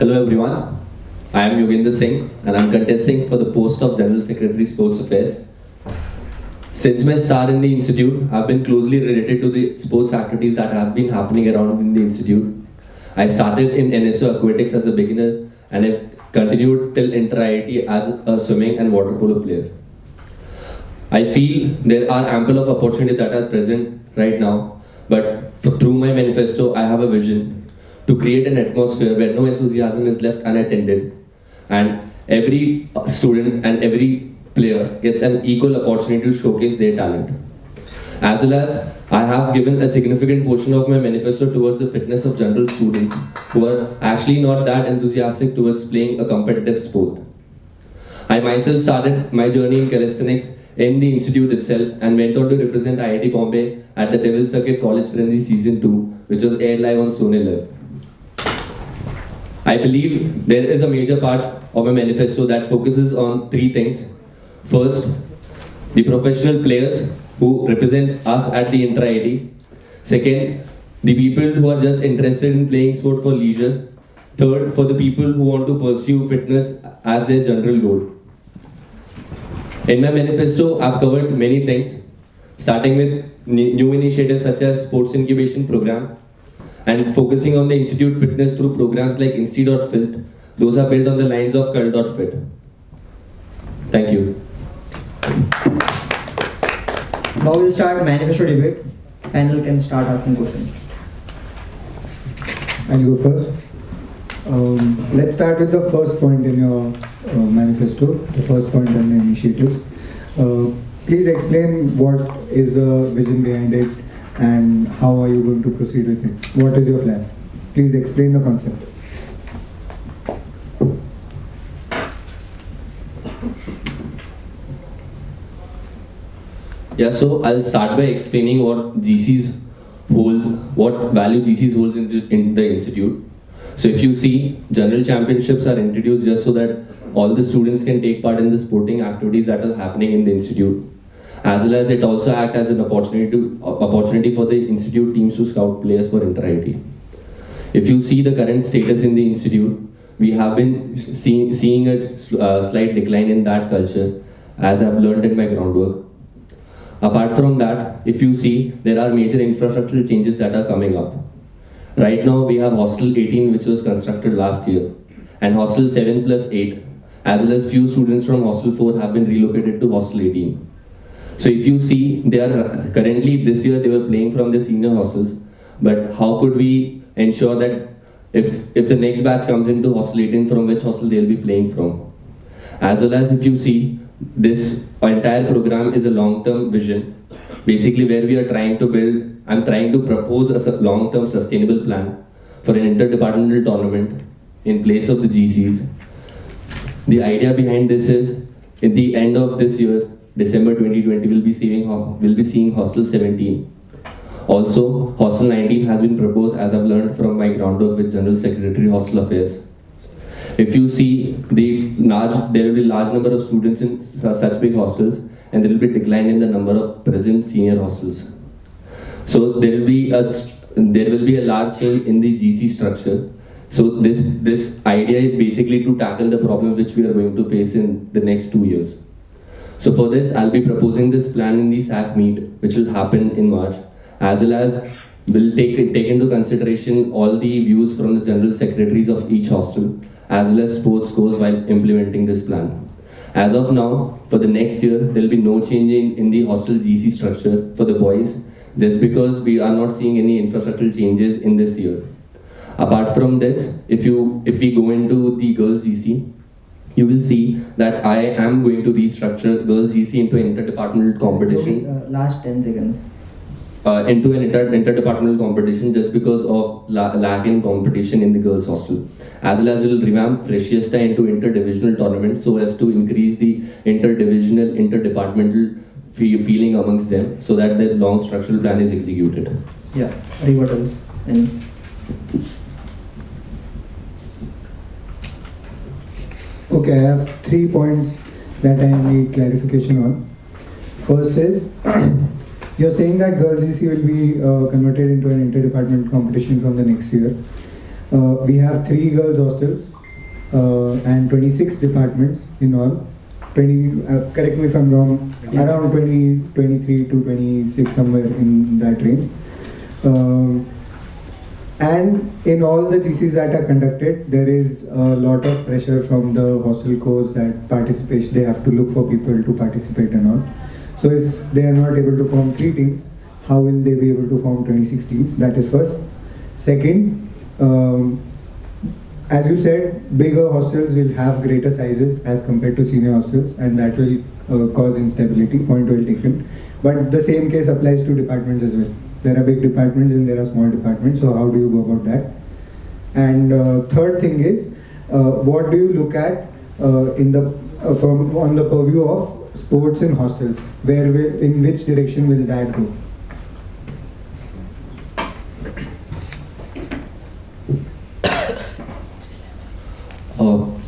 Hello everyone, I am Yogendra Singh and I am contesting for the post of General Secretary Sports Affairs. Since my start in the institute, I have been closely related to the sports activities that have been happening around in the institute. I started in NSO Aquatics as a beginner and I continued till inter-IIT as a swimming and water polo player. I feel there are ample of opportunities that are present right now, but through my manifesto, I have a vision to create an atmosphere where no enthusiasm is left unattended and every student and every player gets an equal opportunity to showcase their talent. As well as I have given a significant portion of my manifesto towards the fitness of general students who are actually not that enthusiastic towards playing a competitive sport. I myself started my journey in calisthenics in the institute itself and went on to represent IIT Bombay at the Devil Circuit College Frenzy Season 2, which was aired live on Sony Live. I believe there is a major part of a manifesto that focuses on three things. First, the professional players who represent us at the inter-IIT. Second, the people who are just interested in playing sport for leisure. Third, for the people who want to pursue fitness as their general goal. In my manifesto, I've covered many things, starting with new initiatives such as Sports Incubation Program, and focusing on the institute fitness through programs like Insti.Fit. Those are built on the lines of Cult.Fit. Thank you. Now we'll start manifesto debate. Panel can start asking questions. I'll go first. Let's start with the first point in your manifesto, the first point on the initiatives. Please explain what is the vision behind it and how are you going to proceed with it? What is your plan? Please explain the concept. Yeah, so I'll start by explaining what value GCs holds in the institute. So if you see, general championships are introduced just so that all the students can take part in the sporting activities that are happening in the institute. As well as it also acts as an opportunity for the institute teams to scout players for inter-IIT. If you see the current status in the institute, we have been seeing a slight decline in that culture, as I've learned in my groundwork. Apart from that, if you see, there are major infrastructural changes that are coming up. Right now, we have Hostel 18, which was constructed last year, and Hostel 7+8, as well as few students from Hostel 4 have been relocated to Hostel 18. So if you see, they are currently this year they were playing from the senior hostels, but how could we ensure that if the next batch comes into Hostel 18, from which hostel they'll be playing from? As well as if you see, this entire program is a long-term vision, basically where we are trying to build, I'm trying to propose a long-term sustainable plan for an interdepartmental tournament in place of the GCs. The idea behind this is, at the end of this year, December 2020, we'll be seeing Hostel 17. Also, Hostel 19 has been proposed, as I've learned from my groundwork with General Secretary Hostel Affairs. If you see, there will be large number of students in such big hostels, and there will be a decline in the number of present senior hostels. So there will be a large change in the GC structure. So this idea is basically to tackle the problem which we are going to face in the next 2 years. So for this, I'll be proposing this plan in the SAC meet, which will happen in March, as well as will take into consideration all the views from the general secretaries of each hostel, as well as sports codes while implementing this plan. As of now, for the next year, there will be no change in the hostel GC structure for the boys, just because we are not seeing any infrastructural changes in this year. Apart from this, if we go into the girls GC, you will see that I am going to restructure girls GC into an interdepartmental competition. Last 10 seconds. Into an interdepartmental competition just because of lack in competition in the girls hostel. As well as we will revamp Freshista into interdivisional tournament so as to increase the interdepartmental feeling amongst them so that the long structural plan is executed. Yeah, rebuttals. Any? Okay, I have 3 points that I need clarification on. First is, you're saying that girls GC will be converted into an interdepartmental competition from the next year. We have 3 girls hostels, and 26 departments in all. 20, correct me if I'm wrong, around 23 to 26, somewhere in that range. And in all the GCs that are conducted, there is a lot of pressure from the hostel coach that participation, they have to look for people to participate and all. So if they are not able to form 3 teams, how will they be able to form 26 teams? That is first. Second, as you said, bigger hostels will have greater sizes as compared to senior hostels, and that will cause instability, point well taken. But the same case applies to departments as well. There are big departments and there are small departments, so how do you go about that? And third thing is, what do you look at on the purview of sports in hostels? In which direction will that go?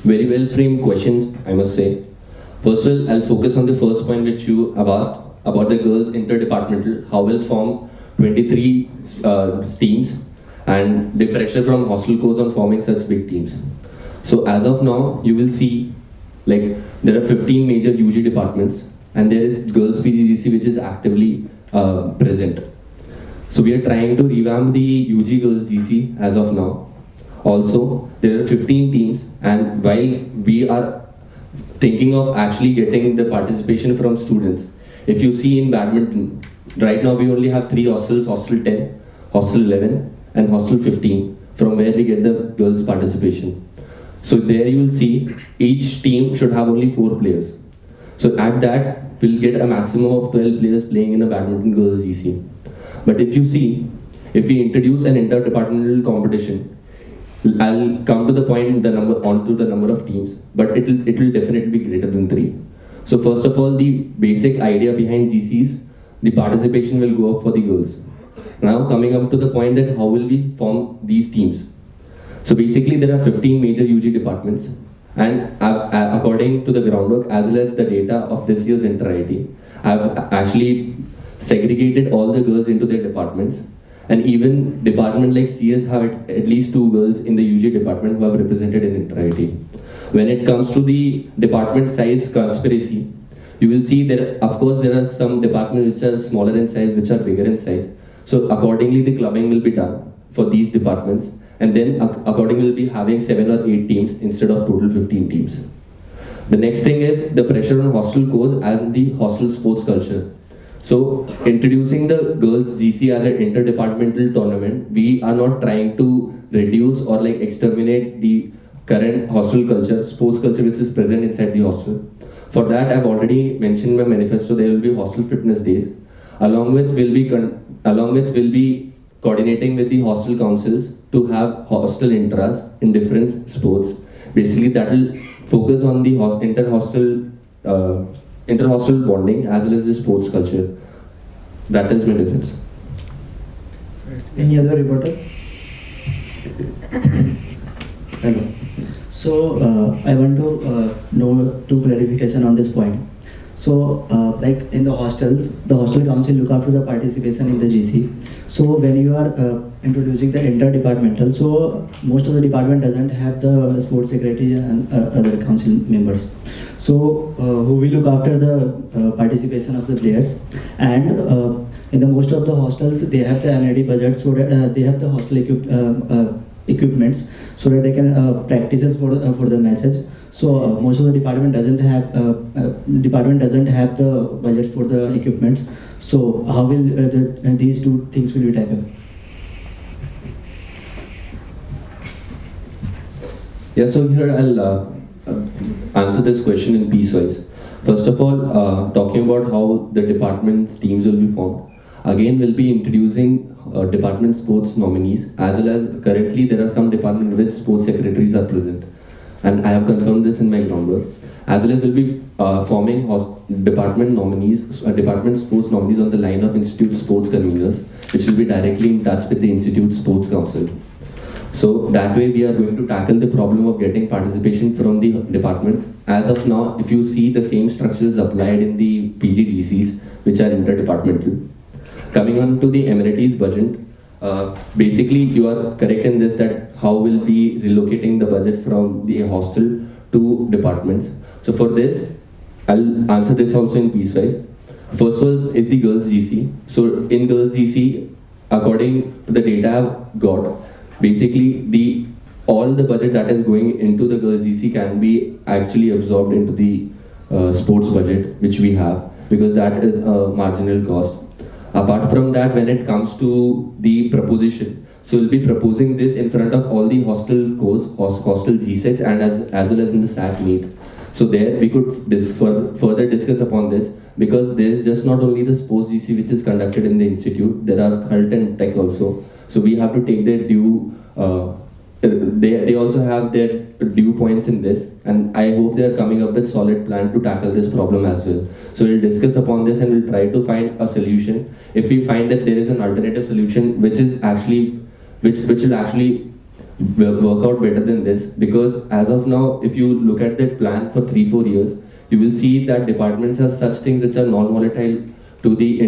Very well framed questions, I must say. First of all, I'll focus on the first point which you have asked about the girls interdepartmental, how will form 23 teams and the pressure from hostel coach on forming such big teams. So as of now, you will see like there are 15 major UG departments and there is girls PGGC which is actively present. So we are trying to revamp the UG girls GC as of now. Also, there are 15 teams, and while we are thinking of actually getting the participation from students, if you see in badminton, right now we only have 3 hostels, hostel 10, hostel 11 and hostel 15, from where we get the girls participation. So there you will see each team should have only 4 players. So at that, we'll get a maximum of 12 players playing in a badminton girls GC. But if you see, if we introduce an interdepartmental competition, I'll come to the point onto the number of teams, but it will definitely be greater than 3. So first of all, the basic idea behind GCs, the participation will go up for the girls. Now coming up to the point that how will we form these teams? So basically there are 15 major UG departments, and according to the groundwork as well as the data of this year's inter-IT, I've actually segregated all the girls into their departments. And even department like CS have at least 2 girls in the UG department who have represented in inter-IT. When it comes to the department size conspiracy, you will see there are some departments which are smaller in size, which are bigger in size. So accordingly the clubbing will be done for these departments, and then accordingly we'll be having 7 or 8 teams instead of total 15 teams. The next thing is the pressure on hostel coach and the hostel sports culture. So introducing the girls GC as an interdepartmental tournament, we are not trying to reduce or like exterminate the current hostel culture, sports culture which is present inside the hostel. For that, I've already mentioned in my manifesto, there will be hostel fitness days. Along with we'll be coordinating with the hostel councils to have hostel intras in different sports. Basically, that will focus on the inter-hostel bonding as well as the sports culture. That is my defense. Any other reporter? Hello. So I want to know 2 clarification on this point. So like in the hostels, the hostel council look after the participation in the GC. So when you are introducing the interdepartmental, so most of the department doesn't have the sports secretary and other council members. So who will look after the participation of the players? And in the most of the hostels, they have the NID budget, so that they have the hostel equipments, so that they can practices for the matches. So most of the department doesn't have the budgets for the equipment. So how will these 2 things will be tackled? Yeah, so here I'll answer this question in piecewise. First of all, talking about how the department's teams will be formed. Again, we'll be introducing department sports nominees, as well as currently there are some department with sports secretaries are present. And I have confirmed this in my groundwork. As well as we'll be forming department nominees, department sports nominees on the line of institute sports conveners, which will be directly in touch with the institute sports council. So that way we are going to tackle the problem of getting participation from the departments. As of now, if you see, the same structure is applied in the PGGCs, which are interdepartmental. Coming on to the amenities budget, basically you are correct in this, that how we'll be relocating the budget from the hostel to departments. So for this, I'll answer this also in piecewise. First one is the girls GC. So in girls GC, according to the data I've got, basically all the budget that is going into the girls GC can be actually absorbed into the sports budget which we have, because that is a marginal cost. Apart from that, when it comes to the proposition, so we'll be proposing this in front of all the hostel course, hostel G6, and as well as in the SAC meet. So there we could further discuss upon this, because there is just not only the sports GC which is conducted in the institute, there are cult and tech also. So we have to take their due, they also have their due points in this, and I hope they are coming up with solid plan to tackle this problem as well. So we'll discuss upon this and we'll try to find a solution. If we find that there is an alternative solution which is actually, which will actually work out better than this, because as of now, if you look at the plan for 3-4 years, you will see that departments have such things which are non-volatile to the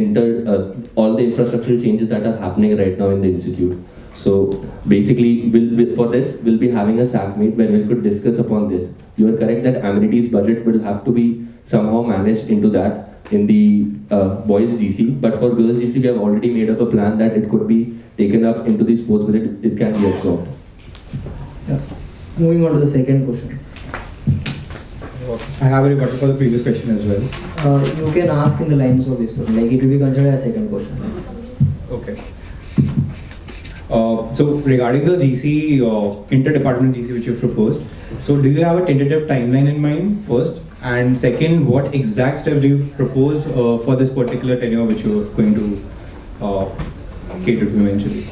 all the infrastructural changes that are happening right now in the institute. So basically, for this, we'll be having a SAC meet where we could discuss upon this. You are correct that amenities budget will have to be somehow managed into that in the boys GC, but for girls GC, we have already made up a plan that it could be taken up into the sports budget, it can be absorbed. Yeah. Moving on to the second question. I have a rebuttal for the previous question as well. You can ask in the lines of this question, like it will be considered as second question. Okay. So regarding the GC, interdepartment GC which you proposed, so do you have a tentative timeline in mind first? And second, what exact steps do you propose for this particular tenure which you are going to cater to eventually?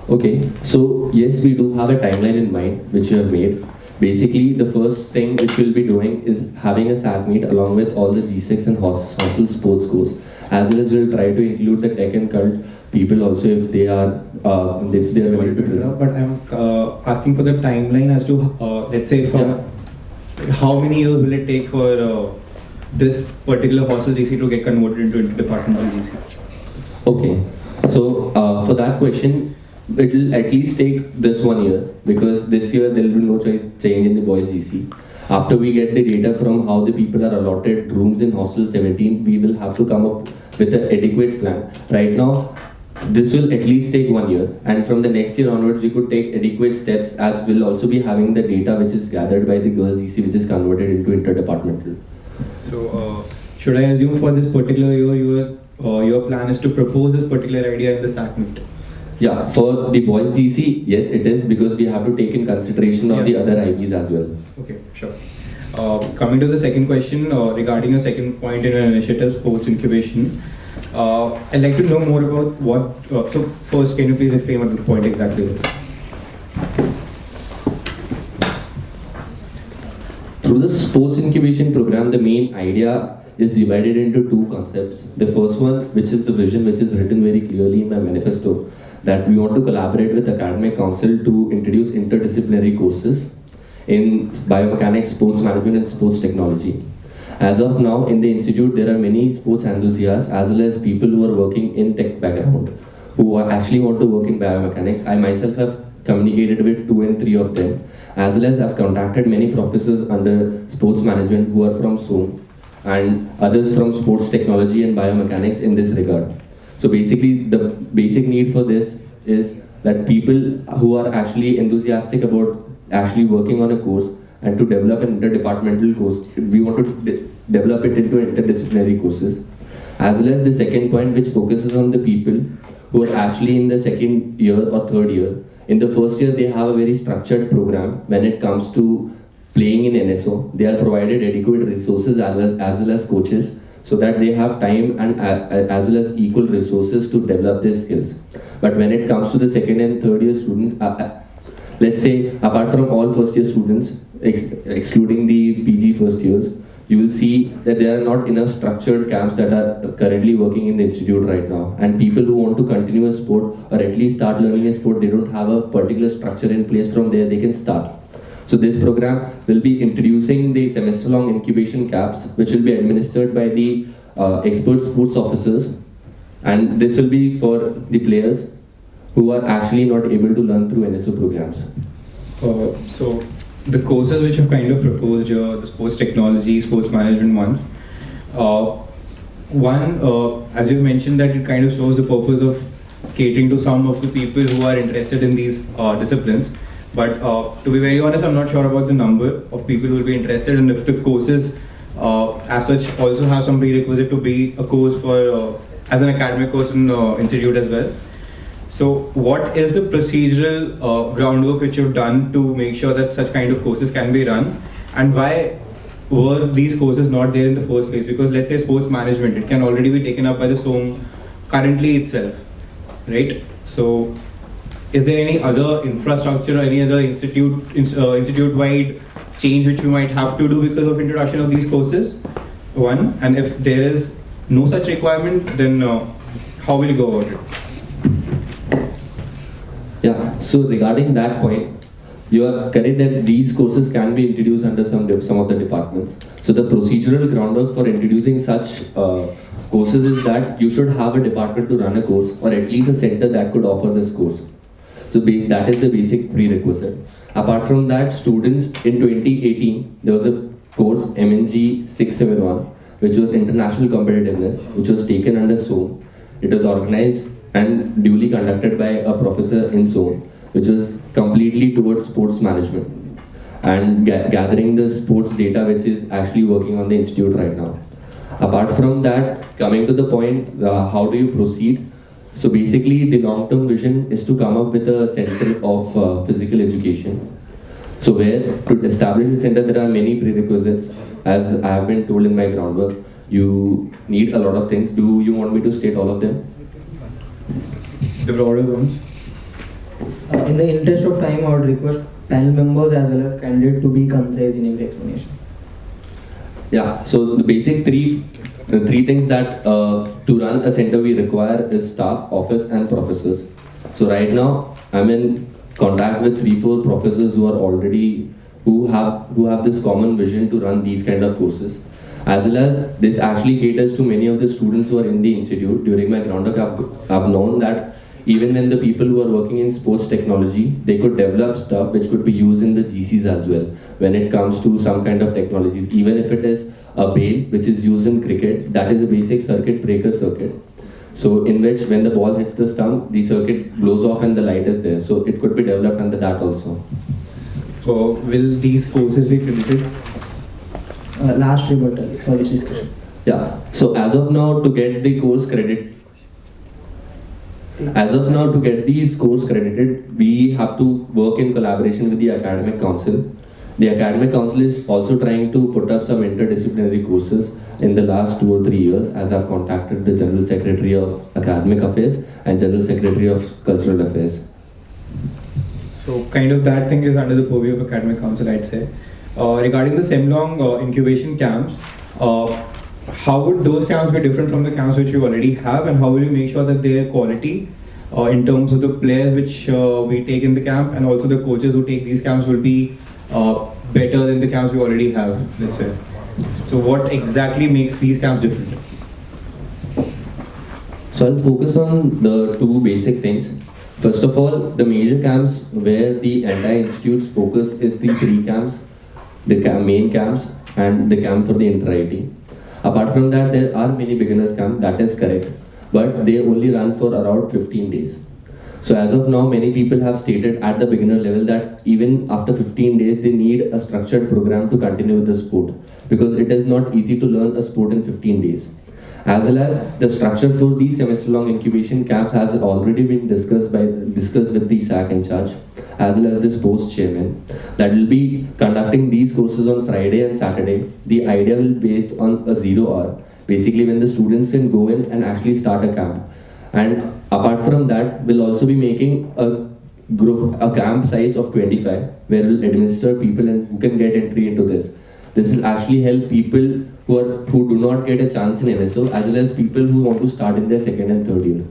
Okay, so yes, we do have a timeline in mind which we have made. Basically, the first thing which we'll be doing is having a SAC meet along with all the G6 and hostel sports course. As well as we'll try to include the tech and cult people also if they are ready to present. But I'm asking for the timeline as to let's say from how many years will it take for this particular hostel GC to get converted into interdepartmental GC? Okay, so for that question, it will at least take this 1 year, because this year there will be no change in the boys GC. After we get the data from how the people are allotted rooms in hostel 17, we will have to come up with an adequate plan. Right now, this will at least take 1 year, and from the next year onwards, we could take adequate steps, as we'll also be having the data which is gathered by the girls GC, which is converted into interdepartmental. So, should I assume for this particular year, your plan is to propose this particular idea in the SAC meet? Yeah, for the boys GC, yes it is, because we have to take in consideration of the other IVs as well. Okay, sure. Coming to the second question, regarding a second point in an initiative, sports incubation. I'd like to know more about what, so first can you please explain what the point exactly is? Through the sports incubation program, the main idea is divided into two concepts. The first one, which is the vision, which is written very clearly in my manifesto, that we want to collaborate with academic council to introduce interdisciplinary courses in biomechanics, sports management and sports technology. As of now, in the institute, there are many sports enthusiasts as well as people who are working in tech background who actually want to work in biomechanics. I myself have communicated with 2 and 3 of them, as well as I've contacted many professors under sports management who are from SOAM and others from sports technology and biomechanics in this regard. So basically, the basic need for this is that people who are actually enthusiastic about actually working on a course and to develop an interdepartmental course, we want to develop it into interdisciplinary courses. As well as the second point, which focuses on the people who are actually in the second year or third year. In the first year, they have a very structured program when it comes to playing in NSO. They are provided adequate resources as well as coaches, so that they have time and as well as equal resources to develop their skills. But when it comes to the second and third year students, let's say apart from all first year students, excluding the PG first years, you will see that there are not enough structured camps that are currently working in the institute right now. And people who want to continue a sport or at least start learning a sport, they don't have a particular structure in place from there they can start. So this program will be introducing the semester-long incubation camps, which will be administered by the expert sports officers and this will be for the players who are actually not able to learn through NSO programs. So the courses which have kind of proposed here, the sports technology, sports management ones, as you mentioned, that it kind of shows the purpose of catering to some of the people who are interested in these disciplines. But to be very honest, I'm not sure about the number of people who will be interested, and if the courses as such also have some prerequisite to be a course for as an academic course in institute as well. So what is the procedural groundwork which you've done to make sure that such kind of courses can be run, and why were these courses not there in the first place? Because let's say sports management, it can already be taken up by the SOAM currently itself, right? So is there any other infrastructure or any other institute-wide change which we might have to do because of introduction of these courses? One, and if there is no such requirement, then how will you go about it? Yeah, so regarding that point, you are correct that these courses can be introduced under some of the departments. So the procedural groundwork for introducing such courses is that you should have a department to run a course, or at least a center that could offer this course. So that is the basic prerequisite. Apart from that, students in 2018, there was a course MNG 671, which was International Competitiveness, which was taken under SOAM. It was organized and duly conducted by a professor in SOAM, which was completely towards sports management and gathering the sports data, which is actually working on the institute right now. Apart from that, coming to the point, how do you proceed? So basically, the long-term vision is to come up with a center of physical education. So where to establish a center, there are many prerequisites. As I have been told in my groundwork, you need a lot of things. Do you want me to state all of them? The broader ones. In the interest of time, I would request panel members as well as candidates to be concise in every explanation. Yeah, so the basic three things that to run a center we require is staff, office and professors. So right now I'm in contact with 3-4 professors who have this common vision to run these kind of courses. As well as this actually caters to many of the students who are in the institute. During my groundwork, I've known that even when the people who are working in sports technology, they could develop stuff which could be used in the GCs as well. When it comes to some kind of technologies, even if it is a bail which is used in cricket, that is a basic circuit breaker circuit. So in which when the ball hits the stump, the circuit blows off and the light is there. So it could be developed under that also. So will these courses be credited? Last rebuttal for this discussion. Yeah. So as of now, to get the course credit, these course credited, we have to work in collaboration with the academic council. The academic council is also trying to put up some interdisciplinary courses in the last 2 or 3 years, as I've contacted the General Secretary of Academic Affairs and General Secretary of Cultural Affairs. So kind of that thing is under the purview of academic council, I'd say. Regarding the SEMLONG incubation camps, how would those camps be different from the camps which you already have, and how will you make sure that their quality in terms of the players which we take in the camp and also the coaches who take these camps will be better than the camps we already have, let's say. So what exactly makes these camps different? So I'll focus on the 2 basic things. First of all, the major camps where the entire institute's focus is the 3 camps, the main camps and the camp for the inter-IT. Apart from that, there are many beginners camps, that is correct, but they only run for around 15 days. So as of now, many people have stated at the beginner level that even after 15 days, they need a structured program to continue with the sport, because it is not easy to learn a sport in 15 days. As well as the structure for these semester-long incubation camps has already been discussed with the SAC in charge, as well as the sports chairman, that will be conducting these courses on Friday and Saturday. The idea will be based on a 0 hour, basically when the students can go in and actually start a camp. And apart from that, we'll also be making a camp size of 25, where we'll administer people and who can get entry into this. This will actually help people who do not get a chance in NSO, as well as people who want to start in their 2nd and 3rd year.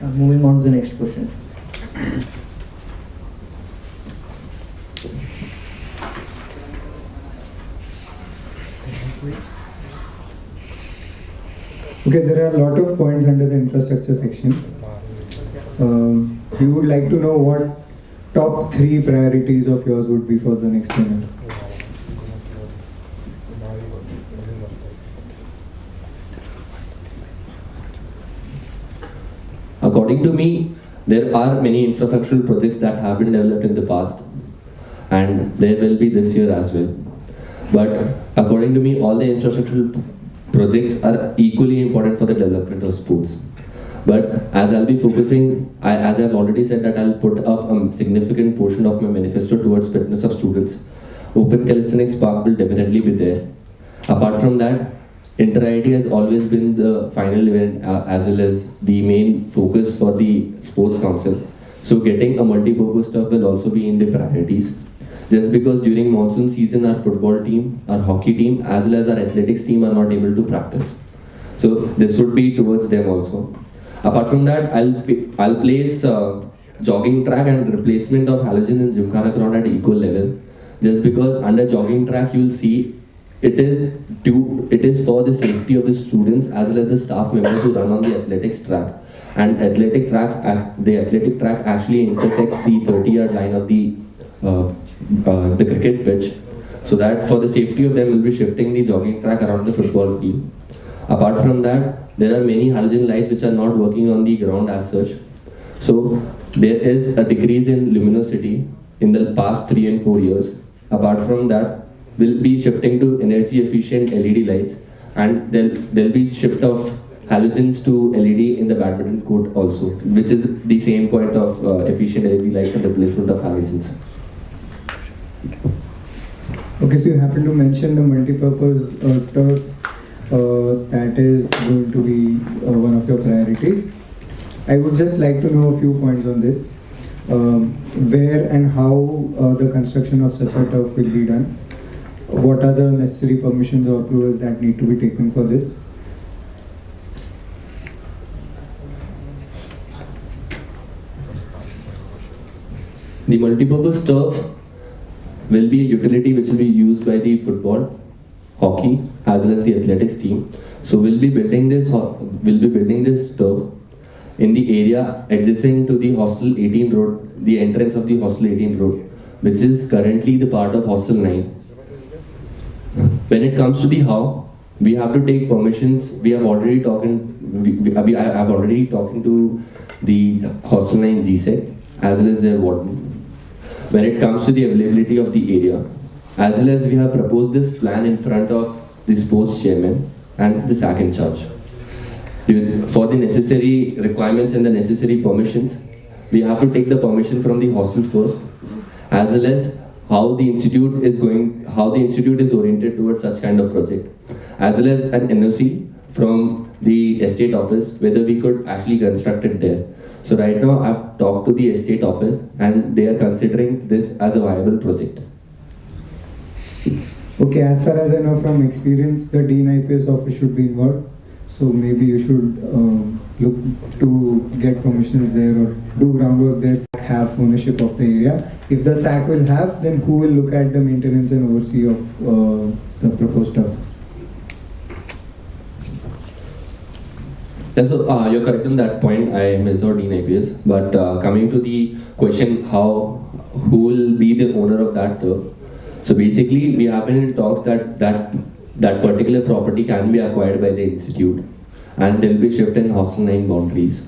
Moving on to the next question. Okay, there are a lot of points under the infrastructure section. We would like to know what top 3 priorities of yours would be for the next tenure. According to me, there are many infrastructural projects that have been developed in the past, and there will be this year as well. But according to me, all the infrastructural projects are equally important for the development of sports. But as I'll be focusing, as I've already said that I'll put up a significant portion of my manifesto towards fitness of students. Open Calisthenics Park will definitely be there. Apart from that, Inter-IT has always been the final event as well as the main focus for the sports council. So getting a multi-purpose turf will also be in the priorities. Just because during monsoon season our football team, our hockey team as well as our athletics team are not able to practice. So this would be towards them also. Apart from that, I'll place jogging track and replacement of halogen in Gymkhana ground at equal level. Just because under jogging track you'll see it is for the safety of the students as well as the staff members who run on the athletics track. And the athletic track actually intersects the 30-yard line of the cricket pitch. So that for the safety of them we'll be shifting the jogging track around the football field. Apart from that, there are many halogen lights which are not working on the ground as such. So there is a decrease in luminosity in the past 3 and 4 years. Apart from that, we'll be shifting to energy efficient LED lights, and there'll be shift of halogens to LED in the badminton court also, which is the same point of efficient LED lights and replacement of halogens. Okay, so you happen to mention the multi-purpose turf that is going to be one of your priorities. I would just like to know a few points on this. Where and how the construction of such a turf will be done? What are the necessary permissions or approvals that need to be taken for this? The multi-purpose turf will be a utility which will be used by the football, hockey as well as the athletics team. So we'll be building this turf in the area adjacent to the Hostel 18 Road, the entrance of the Hostel 18 Road, which is currently the part of Hostel 9. When it comes to the how, we have to take permissions. We have already I have already talking to the Hostel 9 GSEC as well as their warden. When it comes to the availability of the area, as well as we have proposed this plan in front of the sports chairman and the SAC in charge. For the necessary requirements and the necessary permissions, we have to take the permission from the hostel first, as well as how the institute is oriented towards such kind of project, as well as an NOC from the estate office whether we could actually construct it there. So right now I've talked to the estate office and they are considering this as a viable project. Okay, as far as I know from experience, the Dean IPS office should be involved. So maybe you should look to get permissions there or do groundwork there, have ownership of the area. If the SAC will have, then who will look at the maintenance and oversee of the proposed stuff? Yeah, so you're correct on that point. I missed out Dean IPS. But coming to the question, who will be the owner of that turf? So basically, we have been in talks that particular property can be acquired by the institute, and they'll be shifted in Hostel 9 boundaries.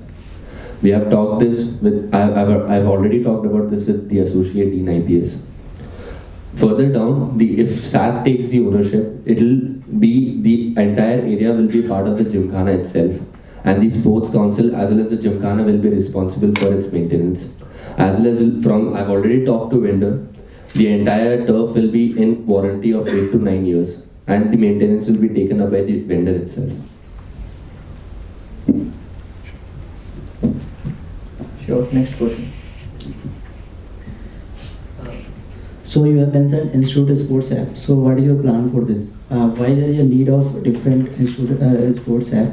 We have talked this with. I've already talked about this with the associate Dean IPS. Further down, if SAC takes the ownership, it'll be the entire area will be part of the Gymkhana itself. And the sports council as well as the Gymkhana will be responsible for its maintenance. As well as I've already talked to vendor, the entire turf will be in warranty of 8 to 9 years and the maintenance will be taken up by the vendor itself. Sure, next question. So you have mentioned Institute Sports App. So what is your plan for this? Why there is a need of different Institute Sports App?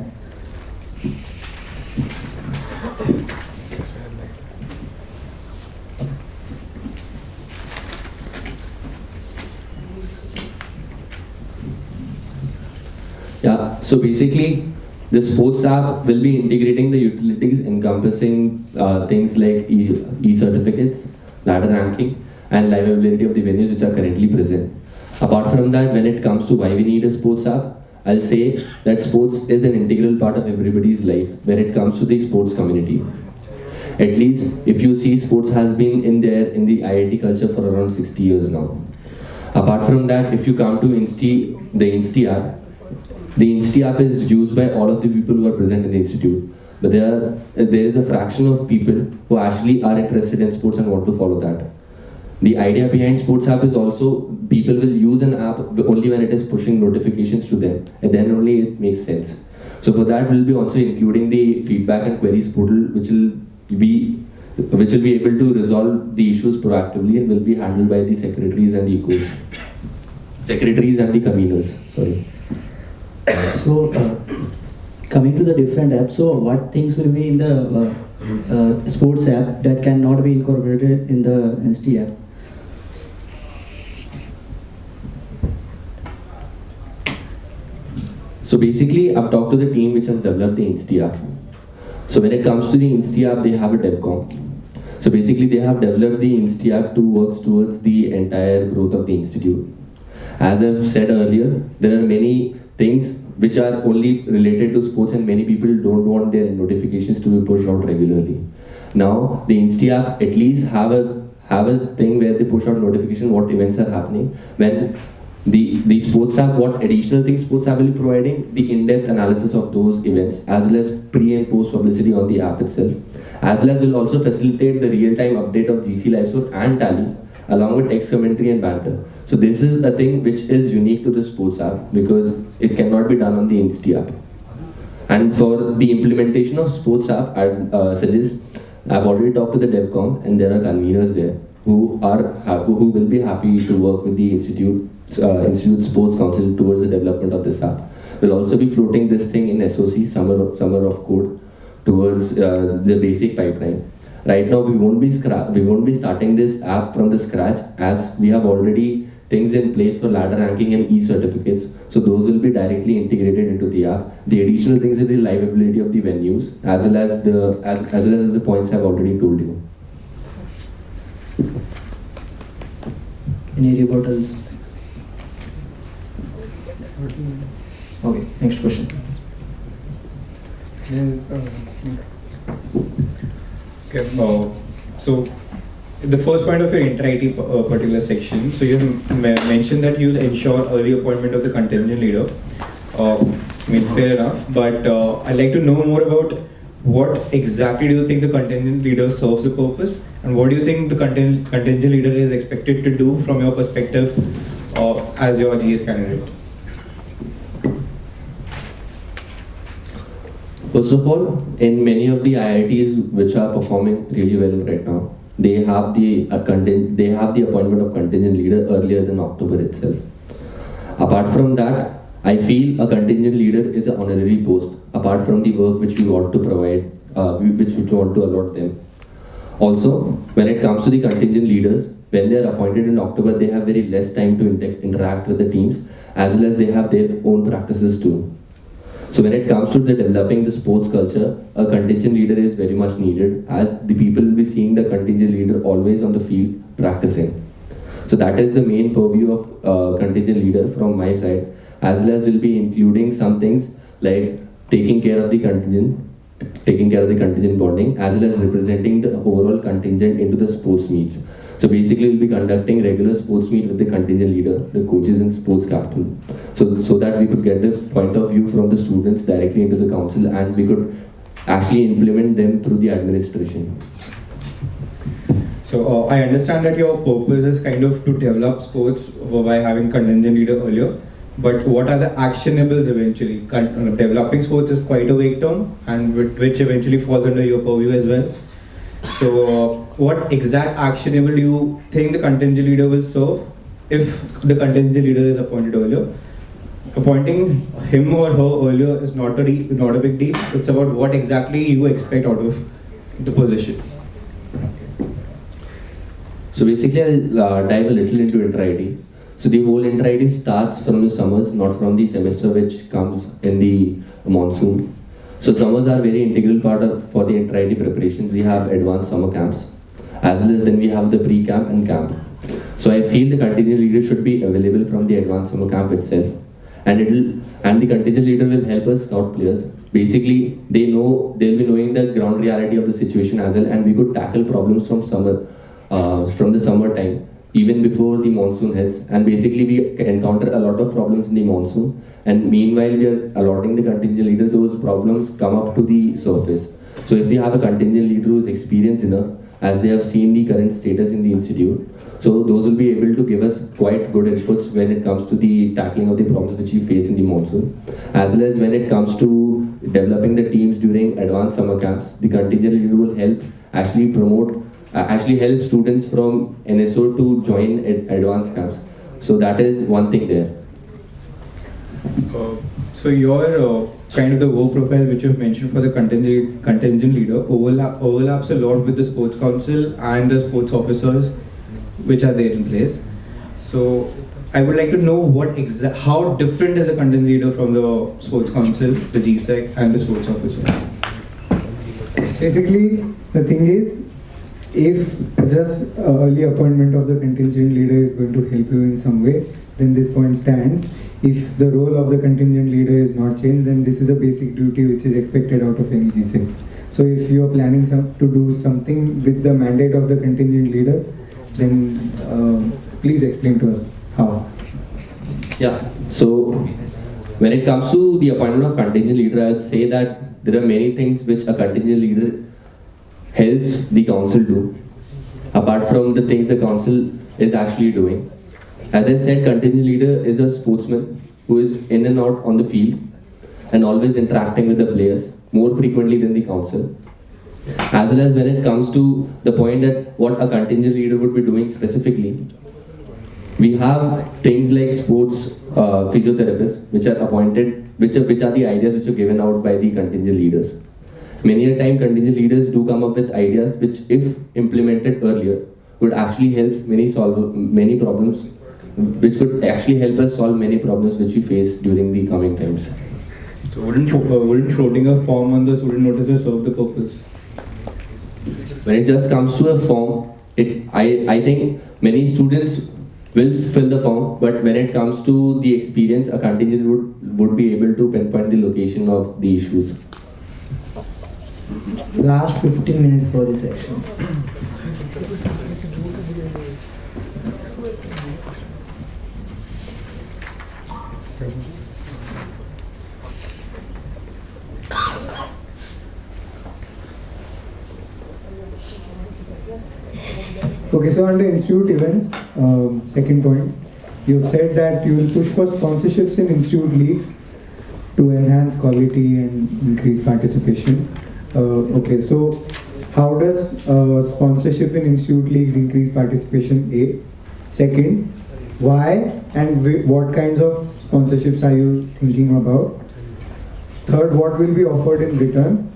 Yeah, so basically The sports app will be integrating the utilities encompassing things like e-certificates, ladder ranking, and live availability of the venues which are currently present. Apart from that, when it comes to why we need a sports app, I'll say that sports is an integral part of everybody's life when it comes to the sports community. At least, if you see, sports has been in there in the IIT culture for around 60 years now. Apart from that, if you come to the Insti app, the Insti app is used by all of the people who are present in the institute. But there is a fraction of people who actually are interested in sports and want to follow that. The idea behind sports app is also people will use an app only when it is pushing notifications to them, and then only it makes sense. So for that, we'll be also including the feedback and queries portal, which will be able to resolve the issues proactively and will be handled by the secretaries and the conveners. Sorry. So, coming to the different apps, so what things will be in the sports app that cannot be incorporated in the NST app? So basically, I've talked to the team which has developed the Insti app. So when it comes to the Insti app, they have a DevCom. So basically, they have developed the Insti app to work towards the entire growth of the institute. As I've said earlier, there are many things which are only related to sports, and many people don't want their notifications to be pushed out regularly. Now, the Insti app at least have a thing where they push out notification what events are happening. When the sports app, what additional things sports app will be providing? The in-depth analysis of those events, as well as pre and post publicity on the app itself, as well as will also facilitate the real-time update of GC live score and tally, along with text commentary and banter. So this is a thing which is unique to the sports app because it cannot be done on the Insti app. And for the implementation of sports app, I'd suggest, I've already talked to the DevCom and there are conveners there who will be happy to work with the Institute Sports Council towards the development of this app. We'll also be floating this thing in SOC, Summer of Code, towards the basic pipeline. Right now, we won't be starting this app from the scratch, as we have already things in place for ladder ranking and e-certificates. So those will be directly integrated into the app. The additional things are the live availability of the venues, as well as the points I've already told you. Any rebuttals? Okay, next question. Okay, so the first point of your inter-IT particular section, so you mentioned that you'll ensure early appointment of the contingent leader. I mean, fair enough, but I'd like to know more about what exactly do you think the contingent leader serves the purpose, and what do you think the contingent leader is expected to do from your perspective as your GS candidate? First of all, in many of the IITs which are performing really well right now, they have the appointment of contingent leader earlier than October itself. Apart from that, I feel a contingent leader is an honorary post, apart from the work which we want to provide, which we want to allot them. Also, when it comes to the contingent leaders, when they are appointed in October, they have very less time to interact with the teams, as well as they have their own practices too. So when it comes to developing the sports culture, a contingent leader is very much needed, as the people will be seeing the contingent leader always on the field practicing. So that is the main purview of contingent leader from my side, as well as will be including some things like taking care of the contingent bonding, as well as representing the overall contingent into the sports meets. So basically, we'll be conducting regular sports meet with the contingent leader, the coaches and sports captain, so that we could get the point of view from the students directly into the council, and we could actually implement them through the administration. So I understand that your purpose is kind of to develop sports by having contingent leader earlier, but what are the actionables eventually? Developing sports is quite a vague term, and which eventually falls under your purview as well. So what exact actionable do you think the contingent leader will serve if the contingent leader is appointed earlier? Appointing him or her earlier is not a big deal. It's about what exactly you expect out of the position. So basically, I'll dive a little into inter-IT. So the whole inter-IT starts from the summers, not from the semester which comes in the monsoon. So summers are very integral part of for the inter-IT preparations. We have advanced summer camps, as well as then we have the pre-camp and camp. So I feel the contingent leader should be available from the advanced summer camp itself, and the contingent leader will help us scout players. Basically, they'll be knowing the ground reality of the situation as well, and we could tackle problems from the summer time, even before the monsoon hits. And basically, we encounter a lot of problems in the monsoon, and meanwhile we are allotting the contingent leader, those problems come up to the surface. So if we have a contingent leader who is experienced enough, as they have seen the current status in the institute, so those will be able to give us quite good inputs when it comes to the tackling of the problems which we face in the monsoon, as well as when it comes to developing the teams during advanced summer camps. The contingent leader will help actually help students from NSO to join advanced camps. So that is one thing there. So your kind of the work profile which you've mentioned for the contingent leader overlaps a lot with the sports council and the sports officers which are there in place. So I would like to know how different is the contingent leader from the sports council, the GSEC and the sports officer? Basically, the thing is, if just early appointment of the contingent leader is going to help you in some way, then this point stands. If the role of the contingent leader is not changed, then this is a basic duty which is expected out of any GSEC. So if you are planning to do something with the mandate of the contingent leader, then please explain to us how. Yeah, so when it comes to the appointment of contingent leader, I would say that there are many things which a contingent leader helps the council do, apart from the things the council is actually doing. As I said, contingent leader is a sportsman who is in and out on the field and always interacting with the players more frequently than the council. As well as when it comes to the point that what a contingent leader would be doing specifically, we have things like sports physiotherapists which are appointed, which are the ideas which are given out by the contingent leaders. Many a time contingent leaders do come up with ideas which, if implemented earlier, would actually help many problems, which could actually help us solve many problems which we face during the coming times. So wouldn't floating a form on the student notices serve the purpose? When it just comes to a form, I think many students will fill the form, but when it comes to the experience, a contingent would be able to pinpoint the location of the issues. Last 15 minutes for this section. Okay, so under institute events, second point, you said that you will push for sponsorships in institute leagues to enhance quality and increase participation. Okay, so how does sponsorship in institute leagues increase participation? A. Second, why and what kinds of sponsorships are you thinking about? Third, what will be offered in return?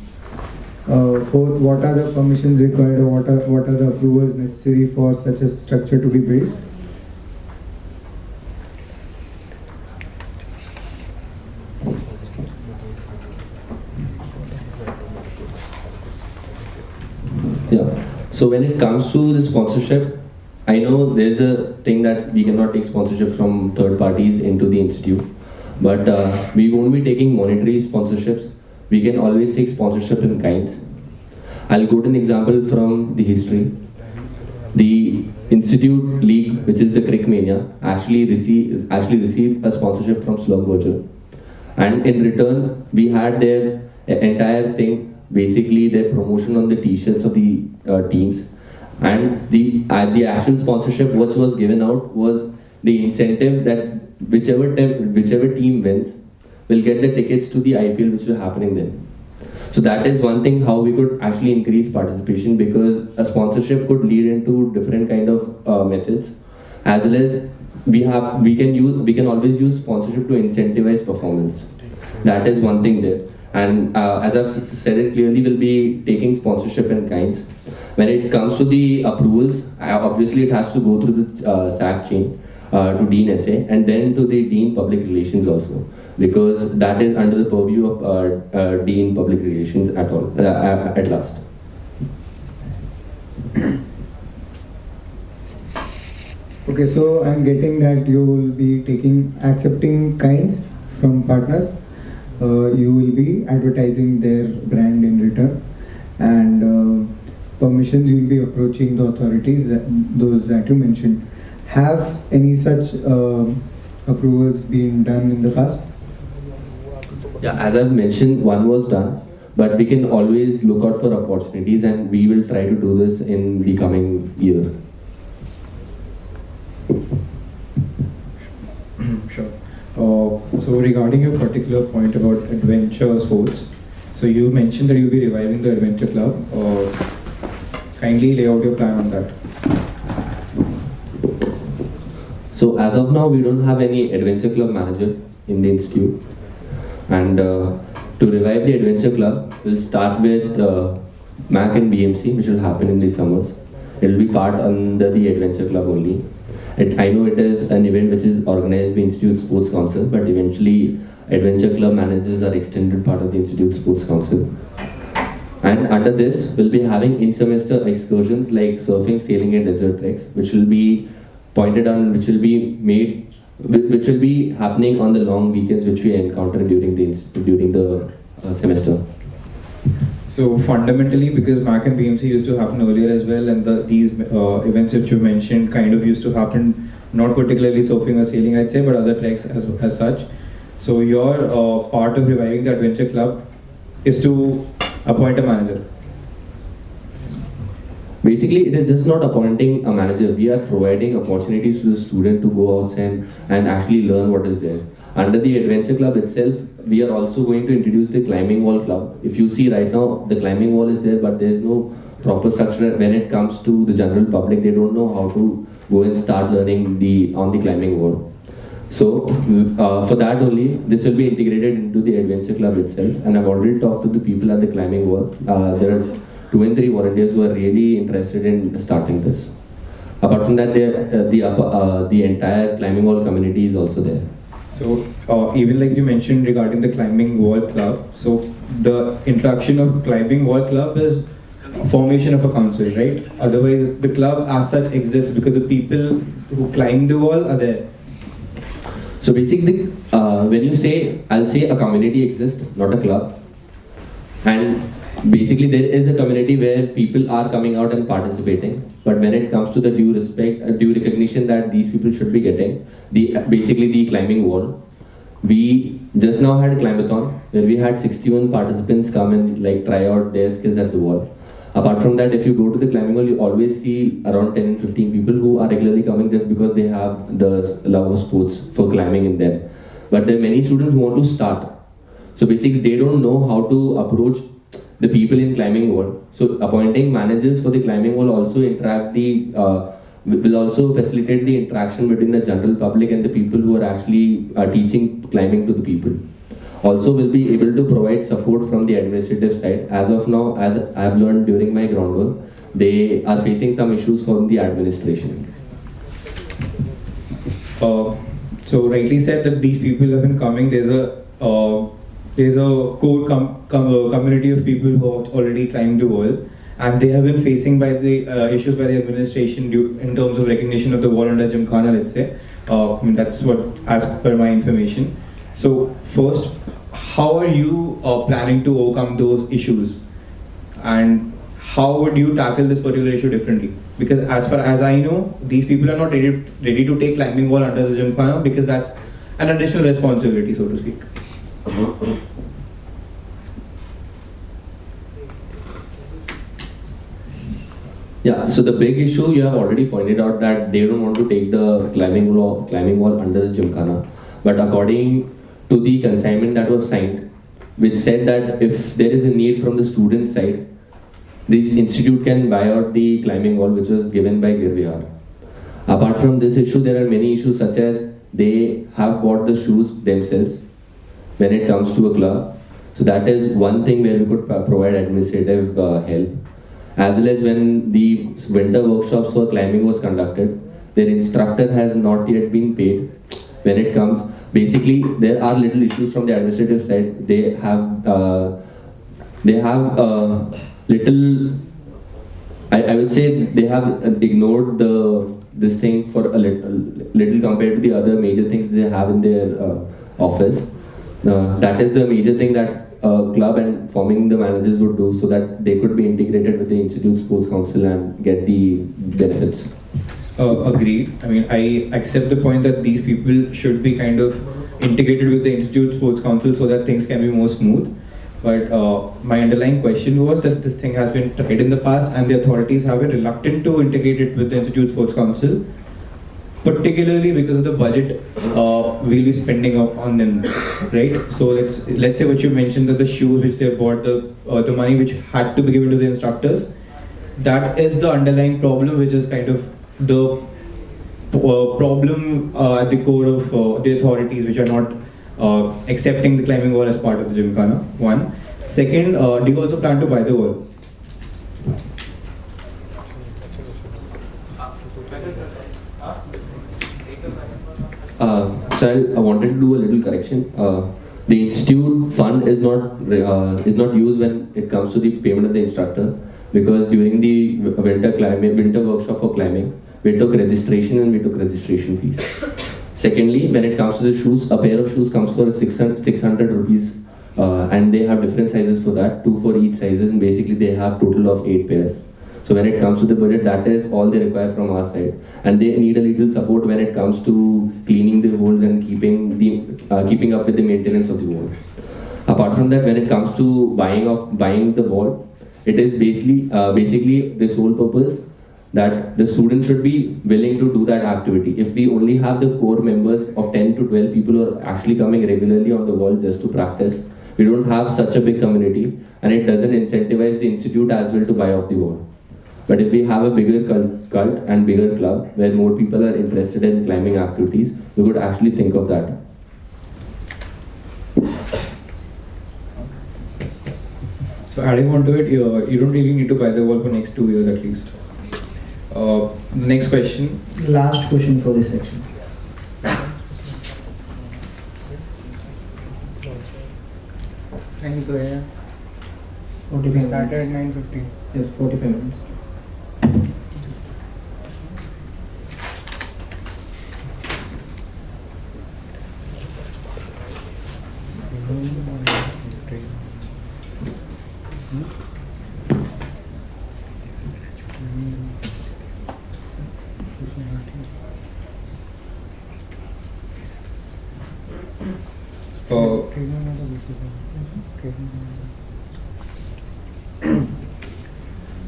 Fourth, what are the permissions required, or what are the approvals necessary for such a structure to be built? Yeah. So when it comes to the sponsorship, I know there's a thing that we cannot take sponsorship from third parties into the institute, but we won't be taking monetary sponsorships. We can always take sponsorship in kinds. I'll quote an example from the history. The institute league, which is the Crickmania, actually received a sponsorship from Slum Virgil, and in return we had their entire thing, basically their promotion on the t-shirts of the teams, and the actual sponsorship which was given out was the incentive that whichever team wins will get the tickets to the IPL which was happening then. So that is one thing how we could actually increase participation, because a sponsorship could lead into different kind of methods, as well as we can always use sponsorship to incentivize performance. That is one thing there. And as I've said it clearly, we'll be taking sponsorship in kinds. When it comes to the approvals, obviously it has to go through the SAC chain to Dean SA and then to the Dean Public Relations also. because that is under the purview of Dean Public Relations at last. Okay, so I'm getting that you will be accepting kinds from partners. You will be advertising their brand in return, and permissions you will be approaching the authorities, those that you mentioned. Have any such approvals been done in the past? Yeah, as I've mentioned, one was done, but we can always look out for opportunities, and we will try to do this in the coming year. Sure. So regarding your particular point about adventure sports, so you mentioned that you'll be reviving the adventure club. Kindly lay out your plan on that. So as of now, we don't have any adventure club manager in the institute, and to revive the adventure club, we'll start with MAC and BMC, which will happen in the summers. It will be part under the adventure club only. I know it is an event which is organized by Institute Sports Council, but eventually adventure club managers are extended part of the Institute Sports Council. And under this, we'll be having in-semester excursions like surfing, sailing and desert treks, which will be pointed on, which will be happening on the long weekends which we encounter during the semester. So fundamentally, because MAC and BMC used to happen earlier as well, and these events that you mentioned kind of used to happen, not particularly surfing or sailing, I'd say, but other treks as such. So your part of reviving the adventure club is to appoint a manager. Basically, it is just not appointing a manager. We are providing opportunities to the student to go outside and actually learn what is there. Under the adventure club itself, we are also going to introduce the climbing wall club. If you see right now, the climbing wall is there, but there is no proper structure when it comes to the general public. They don't know how to go and start learning on the climbing wall. So for that only, this will be integrated into the adventure club itself. And I've already talked to the people at the climbing wall. There are 2 and 3 volunteers who are really interested in starting this. Apart from that, the entire climbing wall community is also there. So even like you mentioned regarding the climbing wall club, so the introduction of climbing wall club is formation of a council, right? Otherwise, the club as such exists because the people who climb the wall are there. So basically, when you say, I'll say a community exists, not a club. And basically there is a community where people are coming out and participating. But when it comes to the due respect, due recognition that these people should be getting, basically the climbing wall, we just now had a climbathon where we had 61 participants come and like try out their skills at the wall. Apart from that, if you go to the climbing wall, you always see around 10 and 15 people who are regularly coming just because they have the love of sports for climbing in them. But there are many students who want to start. So basically they don't know how to approach the people in climbing wall. So appointing managers for the climbing wall also will also facilitate the interaction between the general public and the people who are actually teaching climbing to the people. Also will be able to provide support from the administrative side. As of now, as I have learned during my groundwork, they are facing some issues from the administration. So rightly said that these people have been coming. There's a core community of people who have already climbed the wall, and they have been facing by the issues by the administration in terms of recognition of the wall under Gymkhana, let's say. That's what, as per my information. So first, how are you planning to overcome those issues, and how would you tackle this particular issue differently? Because as far as I know, these people are not ready to take climbing wall under the Gymkhana because that's an additional responsibility, so to speak. Yeah, so the big issue you have already pointed out that they don't want to take the climbing wall under the Gymkhana. But according to the consignment that was signed, which said that if there is a need from the student side, this institute can buy out the climbing wall which was given by Girvihar. Apart from this issue, there are many issues such as they have bought the shoes themselves when it comes to a club. So that is one thing where we could provide administrative help. As well as when the winter workshops for climbing was conducted, their instructor has not yet been paid when it comes. basically there are little issues from the administrative side. They have little. I would say they have ignored this thing for a little compared to the other major things they have in their office. That is the major thing that club and forming the managers would do, so that they could be integrated with the Institute Sports Council and get the benefits. Agreed. I mean, I accept the point that these people should be kind of integrated with the Institute Sports Council so that things can be more smooth. But my underlying question was that this thing has been tried in the past and the authorities have been reluctant to integrate it with the Institute Sports Council, particularly because of the budget we'll be spending on them, right? So let's say what you mentioned, that the shoes which they bought, the money which had to be given to the instructors, that is the underlying problem, which is kind of the problem at the core of the authorities, which are not accepting the climbing wall as part of the Gymkhana. One. Second, do you also plan to buy the wall? So I wanted to do a little correction. The institute fund is not used when it comes to the payment of the instructor, because during the winter workshop for climbing, we took registration and we took registration fees. Secondly, when it comes to the shoes, a pair of shoes comes for 600 rupees, and they have different sizes for that, 2 for each sizes, and basically they have total of 8 pairs. So when it comes to the budget, that is all they require from our side, and they need a little support when it comes to cleaning the holes and keeping up with the maintenance of the wall. Apart from that, when it comes to buying the wall, it is basically the sole purpose that the student should be willing to do that activity. If we only have the core members of 10 to 12 people who are actually coming regularly on the wall just to practice, we don't have such a big community, and it doesn't incentivize the institute as well to buy off the wall. But if we have a bigger cult and bigger club where more people are interested in climbing activities, we could actually think of that. So adding on to it, you don't really need to buy the wall for next 2 years at least. The next question. Last question for this section. Time to air. 45 Started at minutes. 9:15. Yes, 45 minutes.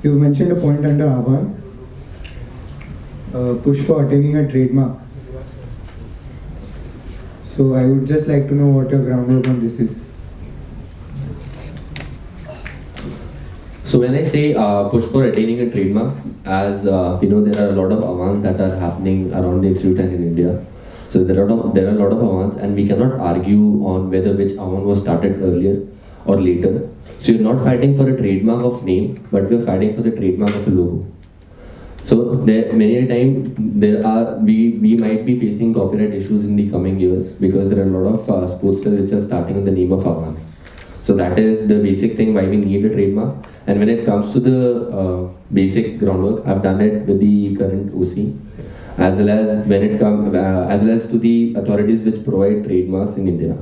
You mentioned a point under Ahvan, push for attaining a trademark. So I would just like to know what your groundwork on this is. So when I say push for attaining a trademark, as there are a lot of Ahvans that are happening around the institute and in India. So there are a lot of Ahvans, and we cannot argue on whether which Ahvan was started earlier or later. So you're not fighting for a trademark of name, but we're fighting for the trademark of a logo. So many a time we might be facing copyright issues in the coming years, because there are a lot of sportsters which are starting in the name of Ahvan. So that is the basic thing why we need a trademark. And when it comes to the basic groundwork, I've done it with the current OC, as well as when it comes as well as to the authorities which provide trademarks in India.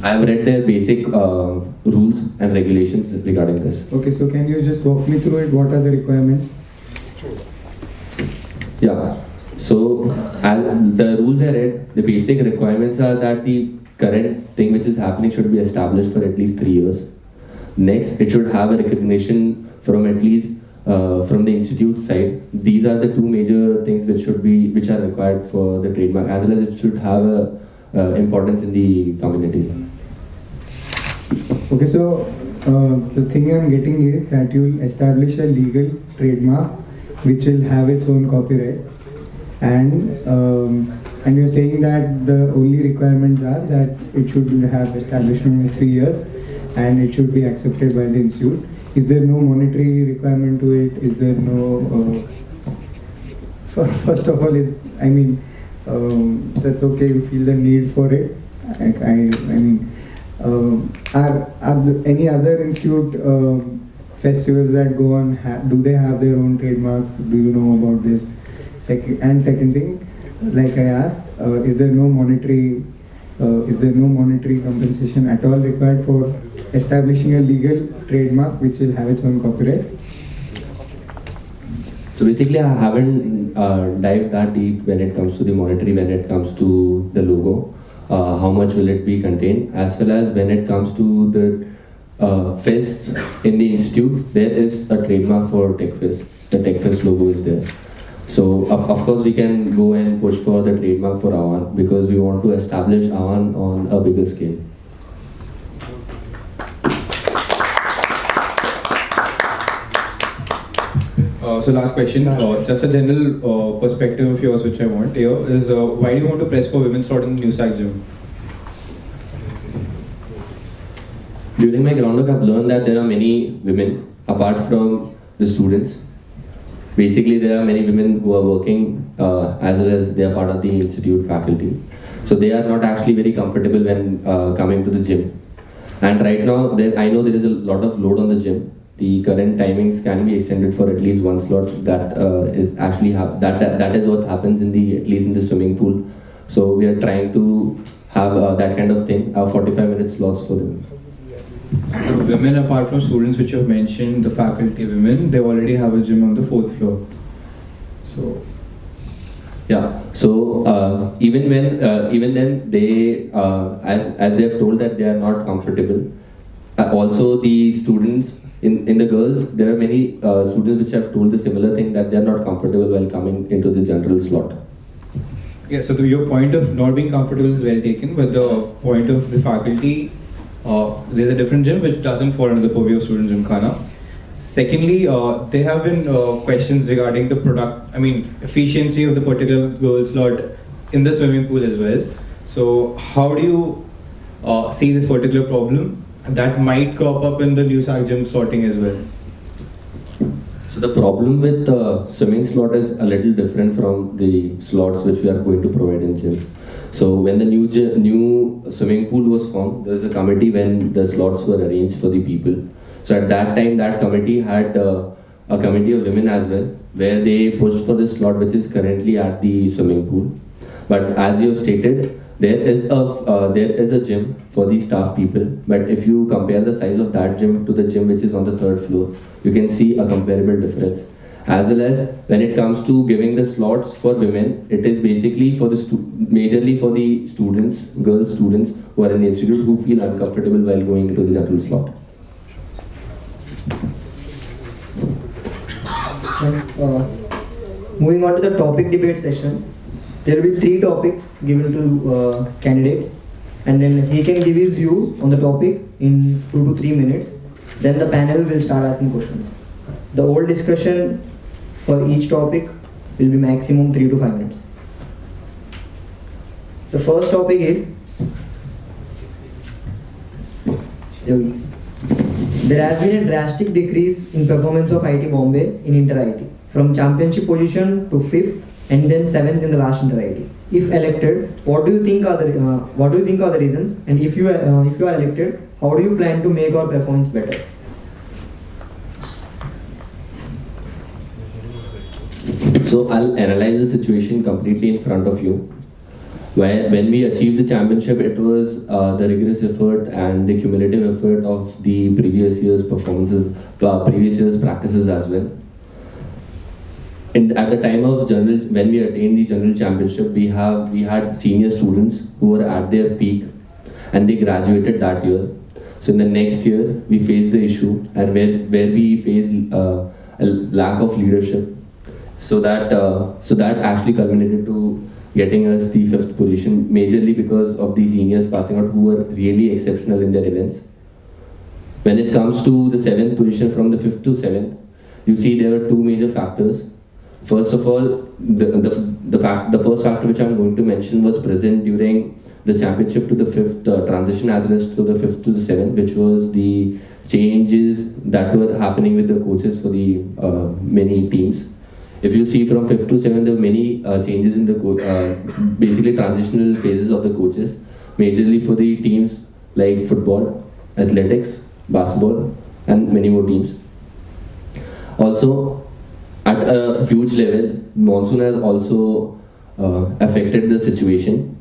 I have read their basic rules and regulations regarding this. Okay, so can you just walk me through it? What are the requirements? Yeah. So the rules I read, the basic requirements are that the current thing which is happening should be established for at least 3 years. Next, it should have a recognition from at least from the institute side. These are the two major things which are required for the trademark, as well as it should have a importance in the community. Okay, so the thing I'm getting is that you'll establish a legal trademark which will have its own copyright, and you're saying that the only requirements are that it should have establishment in 3 years and it should be accepted by the institute. Is there no monetary requirement to it? Is there no first of all, That's okay. You feel the need for it. I mean, are any other institute festivals that go on? Do they have their own trademarks? Do you know about this? Second thing, like I asked, is there no monetary compensation at all required for establishing a legal trademark which will have its own copyright? So basically, I haven't dived that deep when it comes to the monetary, when it comes to the logo, how much will it be contained, as well as when it comes to the fest in the institute, there is a trademark for TechFest. The TechFest logo is there. So of course we can go and push for the trademark for Avan because we want to establish Avan on a bigger scale. So last question, just a general perspective of yours which I want here is why do you want to press for women's slot in the NewSAC gym? During my groundwork, I've learned that there are many women apart from the students. Basically, there are many women who are working as well as they are part of the institute faculty. So they are not actually very comfortable when coming to the gym. And right now, I know there is a lot of load on the gym. The current timings can be extended for at least one slot. That is actually that is what happens in at least in the swimming pool. So we are trying to have that kind of thing, 45-minute slots for them. So the women, apart from students which you have mentioned, the faculty women, they already have a gym on the 4th floor. So yeah. So even then they as they have told that they are not comfortable. Also the students in the girls, there are many students which have told the similar thing that they are not comfortable while coming into the general slot. yeah, so your point of not being comfortable is well taken, but the point of the faculty, there's a different gym which doesn't fall under the purview of student gymkhana. Secondly, there have been questions regarding the efficiency of the particular girl slot in the swimming pool as well. So how do you see this particular problem that might crop up in the NewSAC gym slotting as well? So the problem with swimming slot is a little different from the slots which we are going to provide in gym. So when the new swimming pool was formed, there was a committee when the slots were arranged for the people. So at that time, that committee had a committee of women as well, where they pushed for the slot which is currently at the swimming pool. But as you have stated, there is a gym for the staff people. But if you compare the size of that gym to the gym which is on the 3rd floor, you can see a comparable difference. As well as when it comes to giving the slots for women, it is basically for majorly for the students, girl students who are in the institute who feel uncomfortable while going into the general slot. Moving on to the topic debate session, there will be 3 topics given to candidate, and then he can give his view on the topic in 2 to 3 minutes. Then the panel will start asking questions. The whole discussion for each topic will be maximum 3 to 5 minutes. The first topic is there has been a drastic decrease in performance of IT Bombay in Inter-IT from championship position to 5th and then 7th in the last Inter-IT. If elected, what do you think are the reasons? And if you are elected, how do you plan to make our performance better? So I'll analyze the situation completely in front of you. When we achieved the championship, it was the rigorous effort and the cumulative effort of the previous year's performances, previous year's practices as well. And at the time of when we attained the general championship, we had senior students who were at their peak, and they graduated that year. So in the next year, we faced the issue, and where we faced a lack of leadership. So that actually culminated to getting us the 5th position, majorly because of the seniors passing out who were really exceptional in their events. When it comes to the 7th position, from the 5th to 7th, you see there are 2 major factors. First of all, the first factor which I'm going to mention was present during the championship to the 5th transition as well as to the 5th to the 7th, which was the changes that were happening with the coaches for the many teams. If you see from 5th to 7th, there were many changes in the basically transitional phases of the coaches, majorly for the teams like football, athletics, basketball, and many more teams. Also, at a huge level, monsoon has also affected the situation.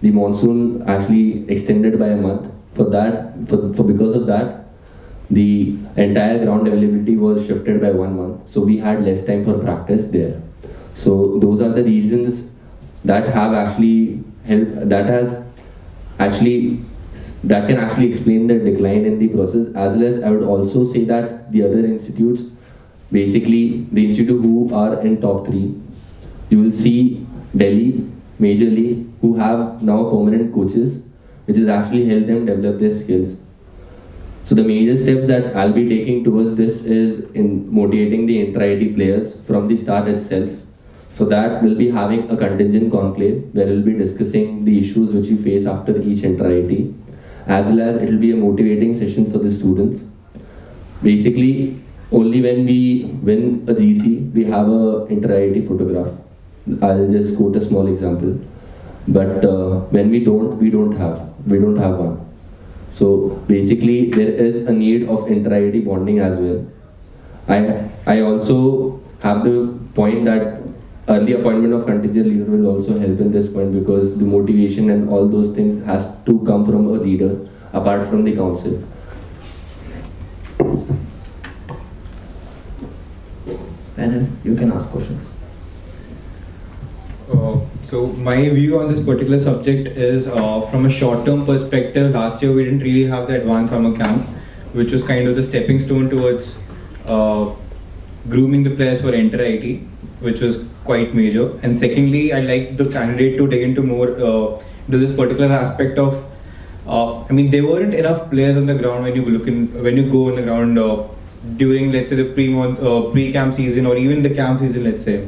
The monsoon actually extended by a month. Because of that, the entire ground availability was shifted by 1 month. So we had less time for practice there. So those are the reasons that have actually helped. That can actually explain the decline in the process. As well as I would also say that the other institutes, basically the institute who are in top 3, you will see Delhi majorly, who have now permanent coaches, which has actually helped them develop their skills. So the major steps that I'll be taking towards this is in motivating the intra-IT players from the start itself. For that, we'll be having a contingent conclave where we'll be discussing the issues which you face after each intra-IT, as well as it'll be a motivating session for the students. Basically, only when we win a GC, we have a intra-IT photograph. I'll just quote a small example. But when we don't have one. So basically, there is a need of intra-IT bonding as well. I also have the point that early appointment of contingent leader will also help in this point, because the motivation and all those things has to come from a leader apart from the council. Panel, you can ask questions. So my view on this particular subject is from a short-term perspective. Last year we didn't really have the advanced summer camp, which was kind of the stepping stone towards grooming the players for inter-IT, which was quite major. And secondly, I'd like the candidate to dig into more to this particular aspect of. I mean, there weren't enough players on the ground when you go on the ground during, let's say, the pre-camp season or even the camp season. Let's say.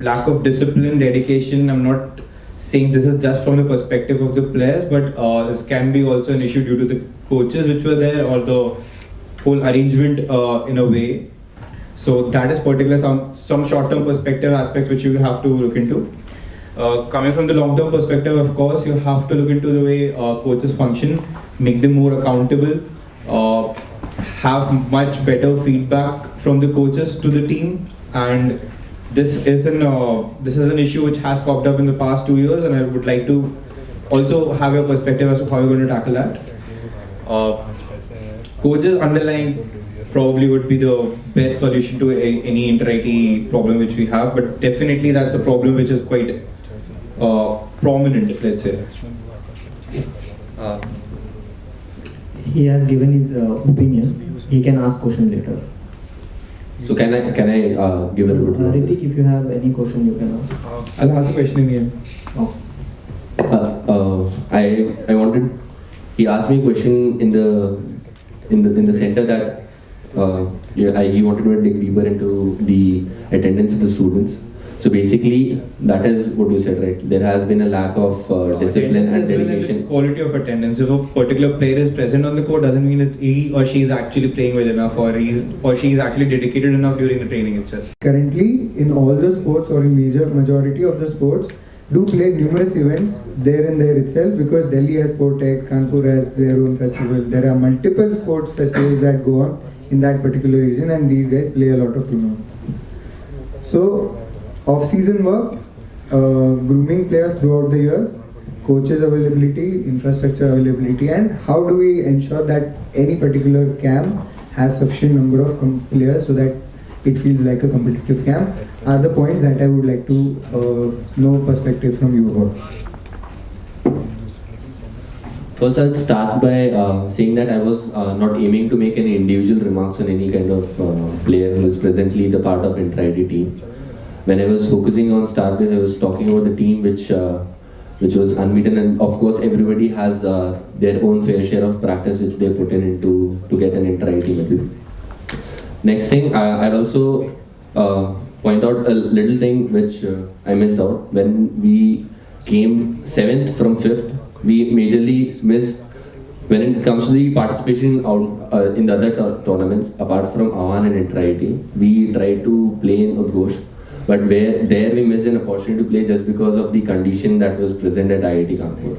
Lack of discipline, dedication. I'm not saying this is just from the perspective of the players, but this can be also an issue due to the coaches which were there, or the whole arrangement in a way. So that is particular some short-term perspective aspects which you have to look into. Coming from the long-term perspective, of course, you have to look into the way coaches function, make them more accountable, have much better feedback from the coaches to the team, and this is an issue which has popped up in the past 2 years, and I would like to also have your perspective as to how you're going to tackle that. Coaches underlying probably would be the best solution to any inter-IT problem which we have, but definitely that's a problem which is quite prominent, let's say. He has given his opinion. He can ask questions later. So can I give a little bit? Ritik, if you have any question, you can ask. I'll ask the question again. Oh. I wanted. He asked me a question in the center that he wanted to dig deeper into the attendance of the students. So basically, that is what you said, right? There has been a lack of discipline and dedication. Quality of attendance. If a particular player is present on the court, doesn't mean that he or she is actually playing well enough, or she is actually dedicated enough during the training itself. Currently, in all the sports, or in majority of the sports, do play numerous events there and there itself, because Delhi has Sportech, Kanpur has their own festival. There are multiple sports festivals that go on in that particular region, and these guys play a lot of tournaments. So, off-season work, grooming players throughout the years, coaches availability, infrastructure availability, and how do we ensure that any particular camp has sufficient number of players so that it feels like a competitive camp, are the points that I would like to know perspective from you about. First, I'll start by saying that I was not aiming to make any individual remarks on any kind of player who is presently the part of intra-IT team. When I was focusing on Starbase, I was talking about the team which was unbeaten, and of course everybody has their own fair share of practice which they put in to get an intra-IT medal. Next thing, I'd also point out a little thing which I missed out. When we came 7th from 5th, we majorly missed When it comes to the participation in the other tournaments, apart from Avan and Inter-IIT, we try to play in Udghosh, but there we missed an opportunity to play just because of the condition that was present at IIT Kanpur.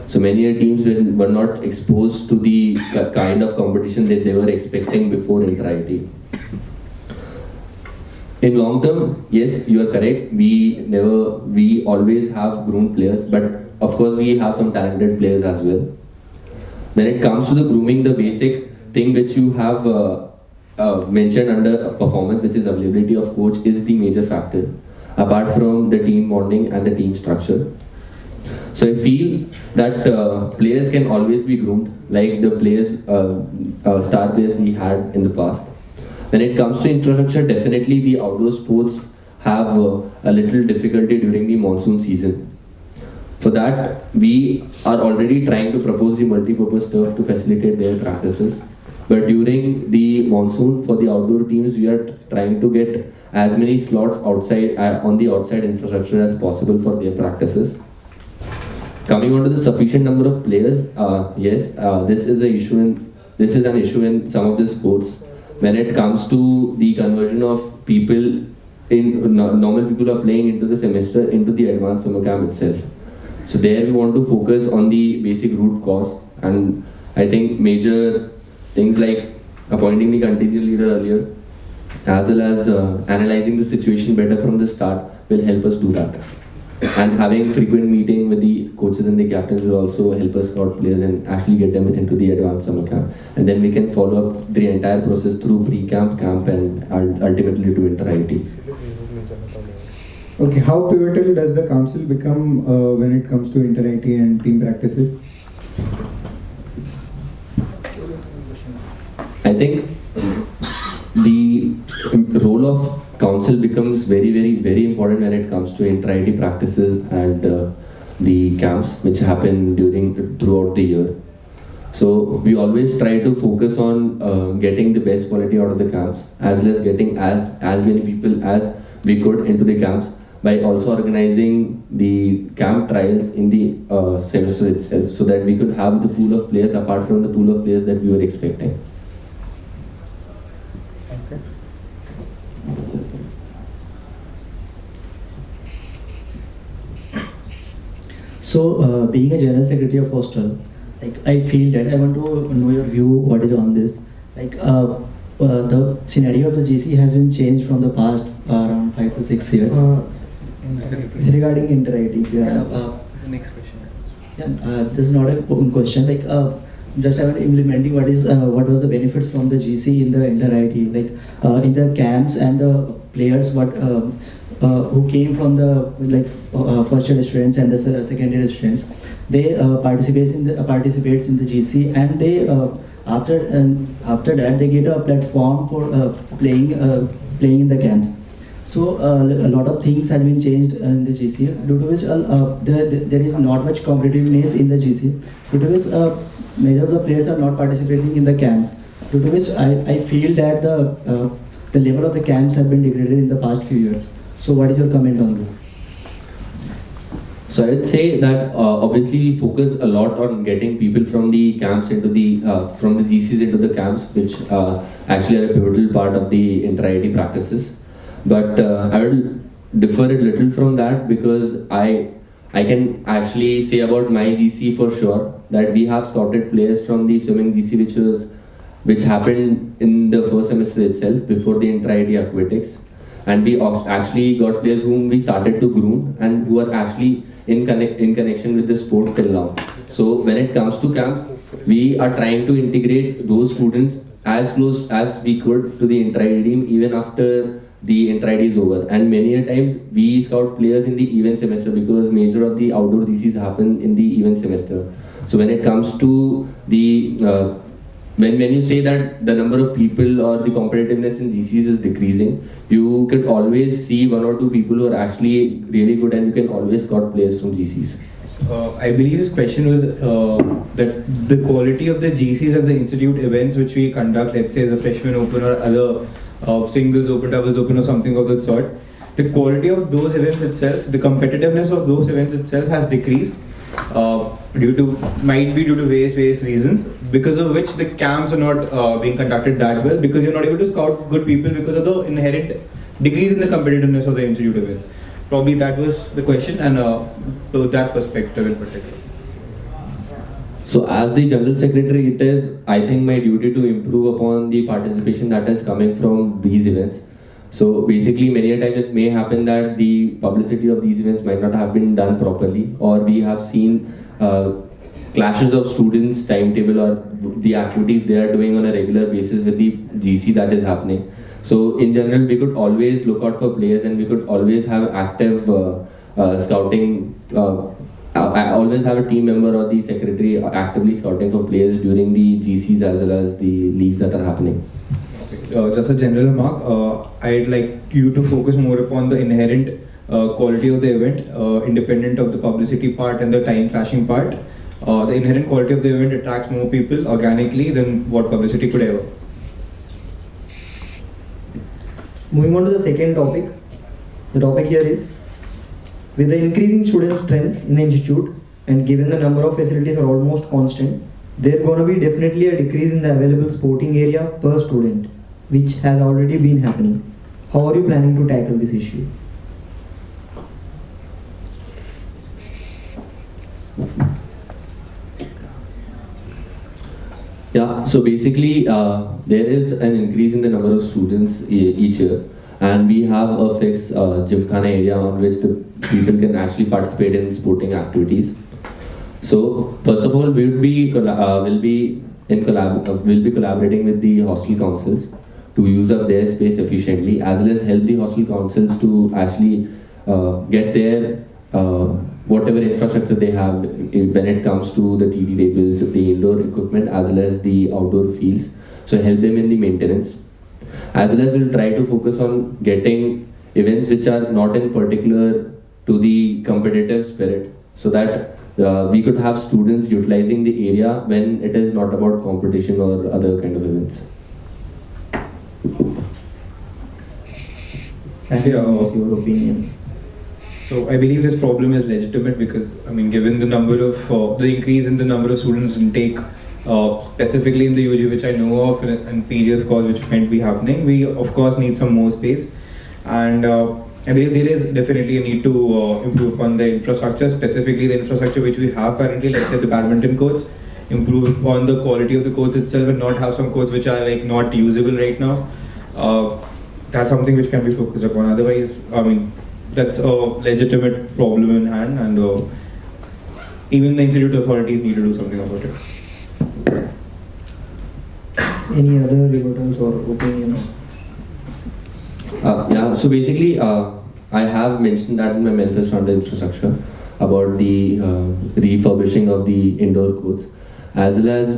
So many teams were not exposed to the kind of competition that they were expecting before Inter-IIT. In long term, yes, you are correct. We always have grown players, but of course we have some talented players as well. When it comes to the grooming, the basic thing which you have mentioned under performance, which is availability of coach, is the major factor, apart from the team bonding and the team structure. So I feel that players can always be groomed, like the players, star players we had in the past. When it comes to infrastructure, definitely the outdoor sports have a little difficulty during the monsoon season. For that, we are already trying to propose the multi-purpose turf to facilitate their practices. But during the monsoon, for the outdoor teams, we are trying to get as many slots outside on the outside infrastructure as possible for their practices. Coming on to the sufficient number of players, yes, this is an issue in some of the sports. When it comes to the conversion of people normal people are playing into the semester into the advanced summer camp itself. So there we want to focus on the basic root cause, and I think major things like appointing the contingent leader earlier, as well as analyzing the situation better from the start will help us do that. And having frequent meeting with the coaches and the captains will also help us scout players and actually get them into the advanced summer camp. And then we can follow up the entire process through pre-camp, camp, and ultimately to Inter-IIT. Okay, how pivotal does the council become when it comes to Inter-IIT and team practices? I think the role of council becomes very important when it comes to Inter-IIT practices and the camps which happen throughout the year. So we always try to focus on getting the best quality out of the camps, as well as getting as many people as we could into the camps, by also organizing the camp trials in the semester itself, so that we could have the pool of players apart from the pool of players that we were expecting. So, being a general secretary of hostel, like I feel that I want to know your view. What is on this? Like the scenario of the GC has been changed from the past around 5 to 6 years. It's regarding Inter-IIT. Next question. Yeah, this is not a question. Like just I want implementing what was the benefits from the GC in the Inter-IIT, like in the camps and the players who came from the first year students and the second year students. They participates in the GC, and they after that they get a platform for playing in the camps. So a lot of things have been changed in the GC, due to which there is not much competitiveness in the GC, due to which major of the players are not participating in the camps, due to which I feel that the level of the camps have been degraded in the past few years. So what is your comment on this? So I would say that obviously we focus a lot on getting people from the camps into the from the GCs into the camps, which actually are a pivotal part of the Inter-IIT practices. But I will differ a little from that, because I can actually say about my GC for sure that we have scouted players from the swimming GC, which happened in the first semester itself before the Inter-IIT aquatics, and we actually got players whom we started to groom and who are actually in connection with the sport till now. So when it comes to camps, we are trying to integrate those students as close as we could to the Inter-IIT team even after the Inter-IIT is over. And many a times we scout players in the event semester, because major of the outdoor GCs happen in the event semester. So when it comes to the when you say that the number of people or the competitiveness in GCs is decreasing, you could always see one or two people who are actually really good, and you can always scout players from GCs. I believe his question was that the quality of the GCs at the institute events which we conduct, let's say the freshman open or other singles open, doubles open or something of that sort, the quality of those events itself, the competitiveness of those events itself has decreased, might be due to various reasons, because of which the camps are not being conducted that well, because you're not able to scout good people because of the inherent decrease in the competitiveness of the institute events. Probably that was the question, and to that perspective in particular. So as the General Secretary, it is, I think, my duty to improve upon the participation that is coming from these events. So basically, many a time it may happen that the publicity of these events might not have been done properly, or we have seen clashes of students' timetable or the activities they are doing on a regular basis with the GC that is happening. So in general, we could always look out for players, and we could always have active scouting. I always have a team member or the secretary actively scouting for players during the GCs as well as the leagues that are happening. Just a general remark, I'd like you to focus more upon the inherent quality of the event, independent of the publicity part and the time clashing part. The inherent quality of the event attracts more people organically than what publicity could ever. Moving on to the second topic. The topic here is, with the increasing student strength in the institute and given the number of facilities are almost constant, there's going to be definitely a decrease in the available sporting area per student, which has already been happening. How are you planning to tackle this issue? Yeah, so basically there is an increase in the number of students each year, and we have a fixed gymkhana area on which the people can actually participate in sporting activities. So first of all, we'll be collaborating with the hostel councils to use up their space efficiently, as well as help the hostel councils to actually get their whatever infrastructure they have when it comes to the TD tables, the indoor equipment, as well as the outdoor fields. So help them in the maintenance. As well as we'll try to focus on getting events which are not in particular to the competitive spirit, so that we could have students utilizing the area when it is not about competition or other kind of events. What's your opinion? So I believe this problem is legitimate because, I mean, given the number of the increase in the number of students intake, specifically in the UG, which I know of, and PGS calls which might be happening, we of course need some more space, and I believe there is definitely a need to improve upon the infrastructure, specifically the infrastructure which we have currently. Let's say the badminton courts, improve upon the quality of the courts itself, and not have some courts which are like not usable right now. That's something which can be focused upon. Otherwise, I mean, that's a legitimate problem in hand, and even the institute authorities need to do something about it. Any other rebuttals or opinions? Yeah, so basically I have mentioned that in my manifesto on the infrastructure about the refurbishing of the indoor courts, as well as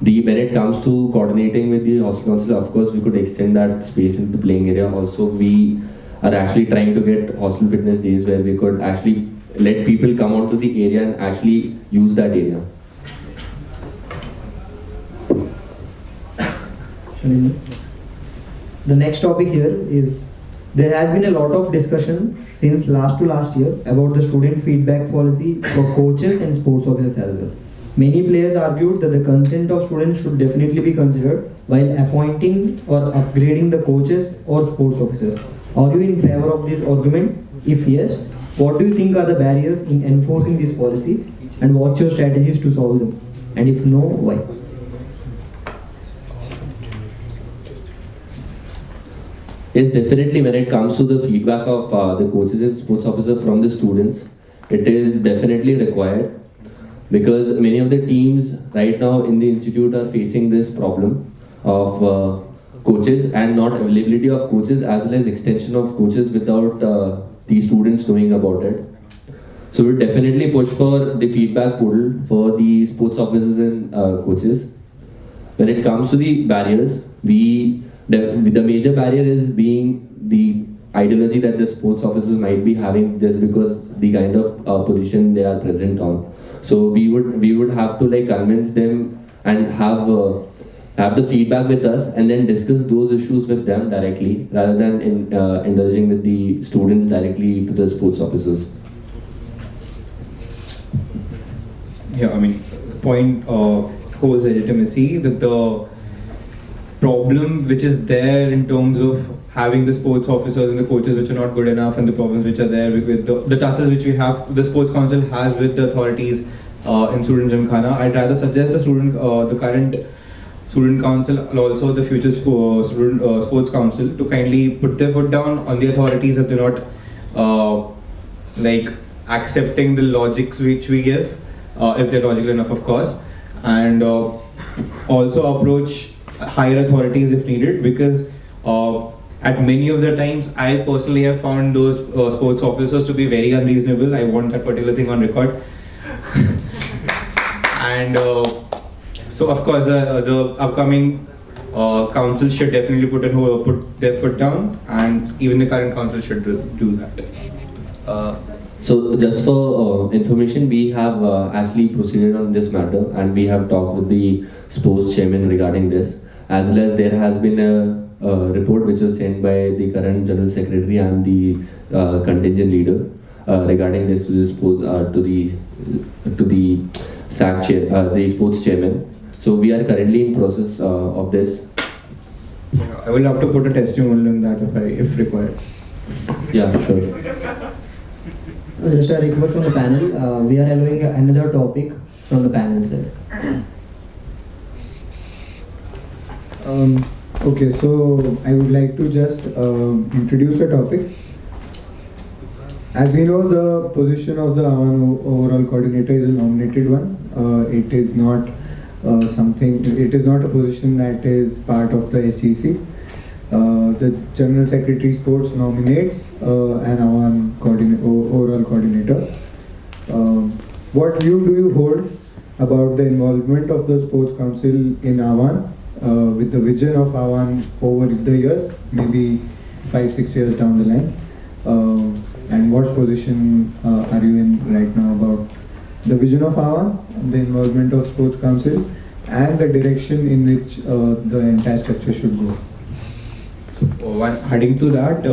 when it comes to coordinating with the hostel council. Of course, we could extend that space into the playing area. Also, we are actually trying to get hostel fitness days where we could actually let people come onto the area and actually use that area. The next topic here is, there has been a lot of discussion since last year about the student feedback policy for coaches and sports officers as well. Many players argued that the consent of students should definitely be considered while appointing or upgrading the coaches or sports officers. Are you in favor of this argument? If yes, what do you think are the barriers in enforcing this policy, and what's your strategies to solve them? And if no, why? Yes, definitely when it comes to the feedback of the coaches and sports officers from the students, it is definitely required, because many of the teams right now in the institute are facing this problem of coaches and not availability of coaches, as well as extension of coaches without the students knowing about it. So we definitely push for the feedback portal for the sports officers and coaches. When it comes to the barriers, the major barrier is being the ideology that the sports officers might be having just because the kind of position they are present on. So we would have to like convince them and have the feedback with us, and then discuss those issues with them directly, rather than indulging with the students directly to the sports officers. Yeah, I mean, point holds legitimacy. That the problem which is there in terms of having the sports officers and the coaches which are not good enough, and the problems which are there with the tussles which we have, the sports council has with the authorities in student gymkhana. I'd rather suggest the current student council and also the future student sports council to kindly put their foot down on the authorities if they're not like accepting the logics which we give, if they're logical enough, of course, and also approach higher authorities if needed, because at many of the times I personally have found those sports officers to be very unreasonable. I want that particular thing on record. And so of course the upcoming council should definitely put their foot down, and even the current council should do that. So just for information, we have actually proceeded on this matter, and we have talked with the sports chairman regarding this, as well as there has been a report which was sent by the current general secretary and the contingent leader regarding this to the SAC chair, the sports chairman. So we are currently in process of this. I will have to put a testimonial on that if required. Yeah, sure. Just a request from the panel. We are allowing another topic from the panel side. Okay, so I would like to just introduce a topic. As we know, the position of the overall coordinator is a nominated one. It is not it is not a position that is part of the SGC. The General Secretary Sports nominates an AWAN overall coordinator. What view do you hold about the involvement of the Sports Council in AWAN with the vision of AWAN over the years, maybe 5-6 years down the line? And what position are you in right now about the vision of AWAN, the involvement of Sports Council, and the direction in which the entire structure should go? So, adding to that,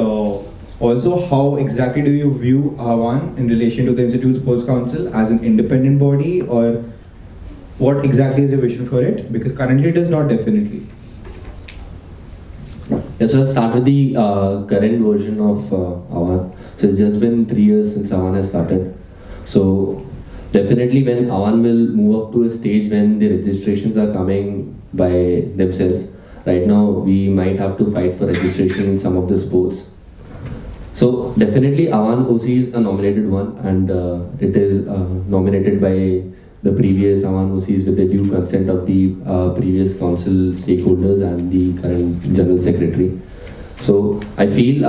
also how exactly do you view AWAN in relation to the Institute Sports Council as an independent body, or what exactly is your vision for it? Because currently it is not, definitely. Yeah, so I'll start with the current version of AWAN. So it's just been 3 years since AWAN has started. So definitely when AWAN will move up to a stage when the registrations are coming by themselves. Right now we might have to fight for registration in some of the sports. So definitely AWAN OC is a nominated one, and it is nominated by the previous AWAN OCs with the due consent of the previous council stakeholders and the current general secretary. So I feel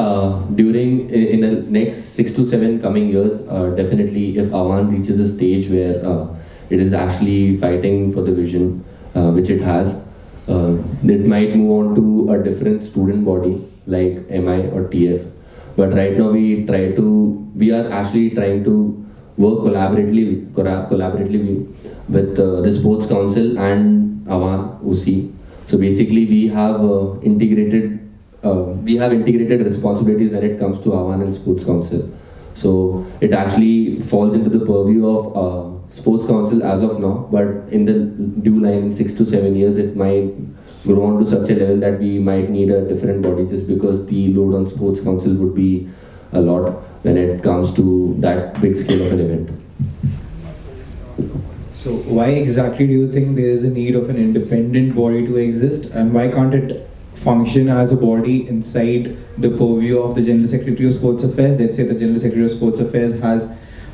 in the next 6 to 7 coming years, definitely if AWAN reaches a stage where it is actually fighting for the vision which it has, it might move on to a different student body like MI or TF. But right now we are actually trying to work collaboratively with the Sports Council and AWAN OC. So basically we have integrated responsibilities when it comes to AWAN and Sports Council. So it actually falls into the purview of Sports Council as of now, but in the due line in 6 to 7 years it might grow on to such a level that we might need a different body, just because the load on Sports Council would be a lot when it comes to that big scale of an event. So why exactly do you think there is a need of an independent body to exist, and why can't it function as a body inside the purview of the General Secretary of Sports Affairs? Let's say the General Secretary of Sports Affairs has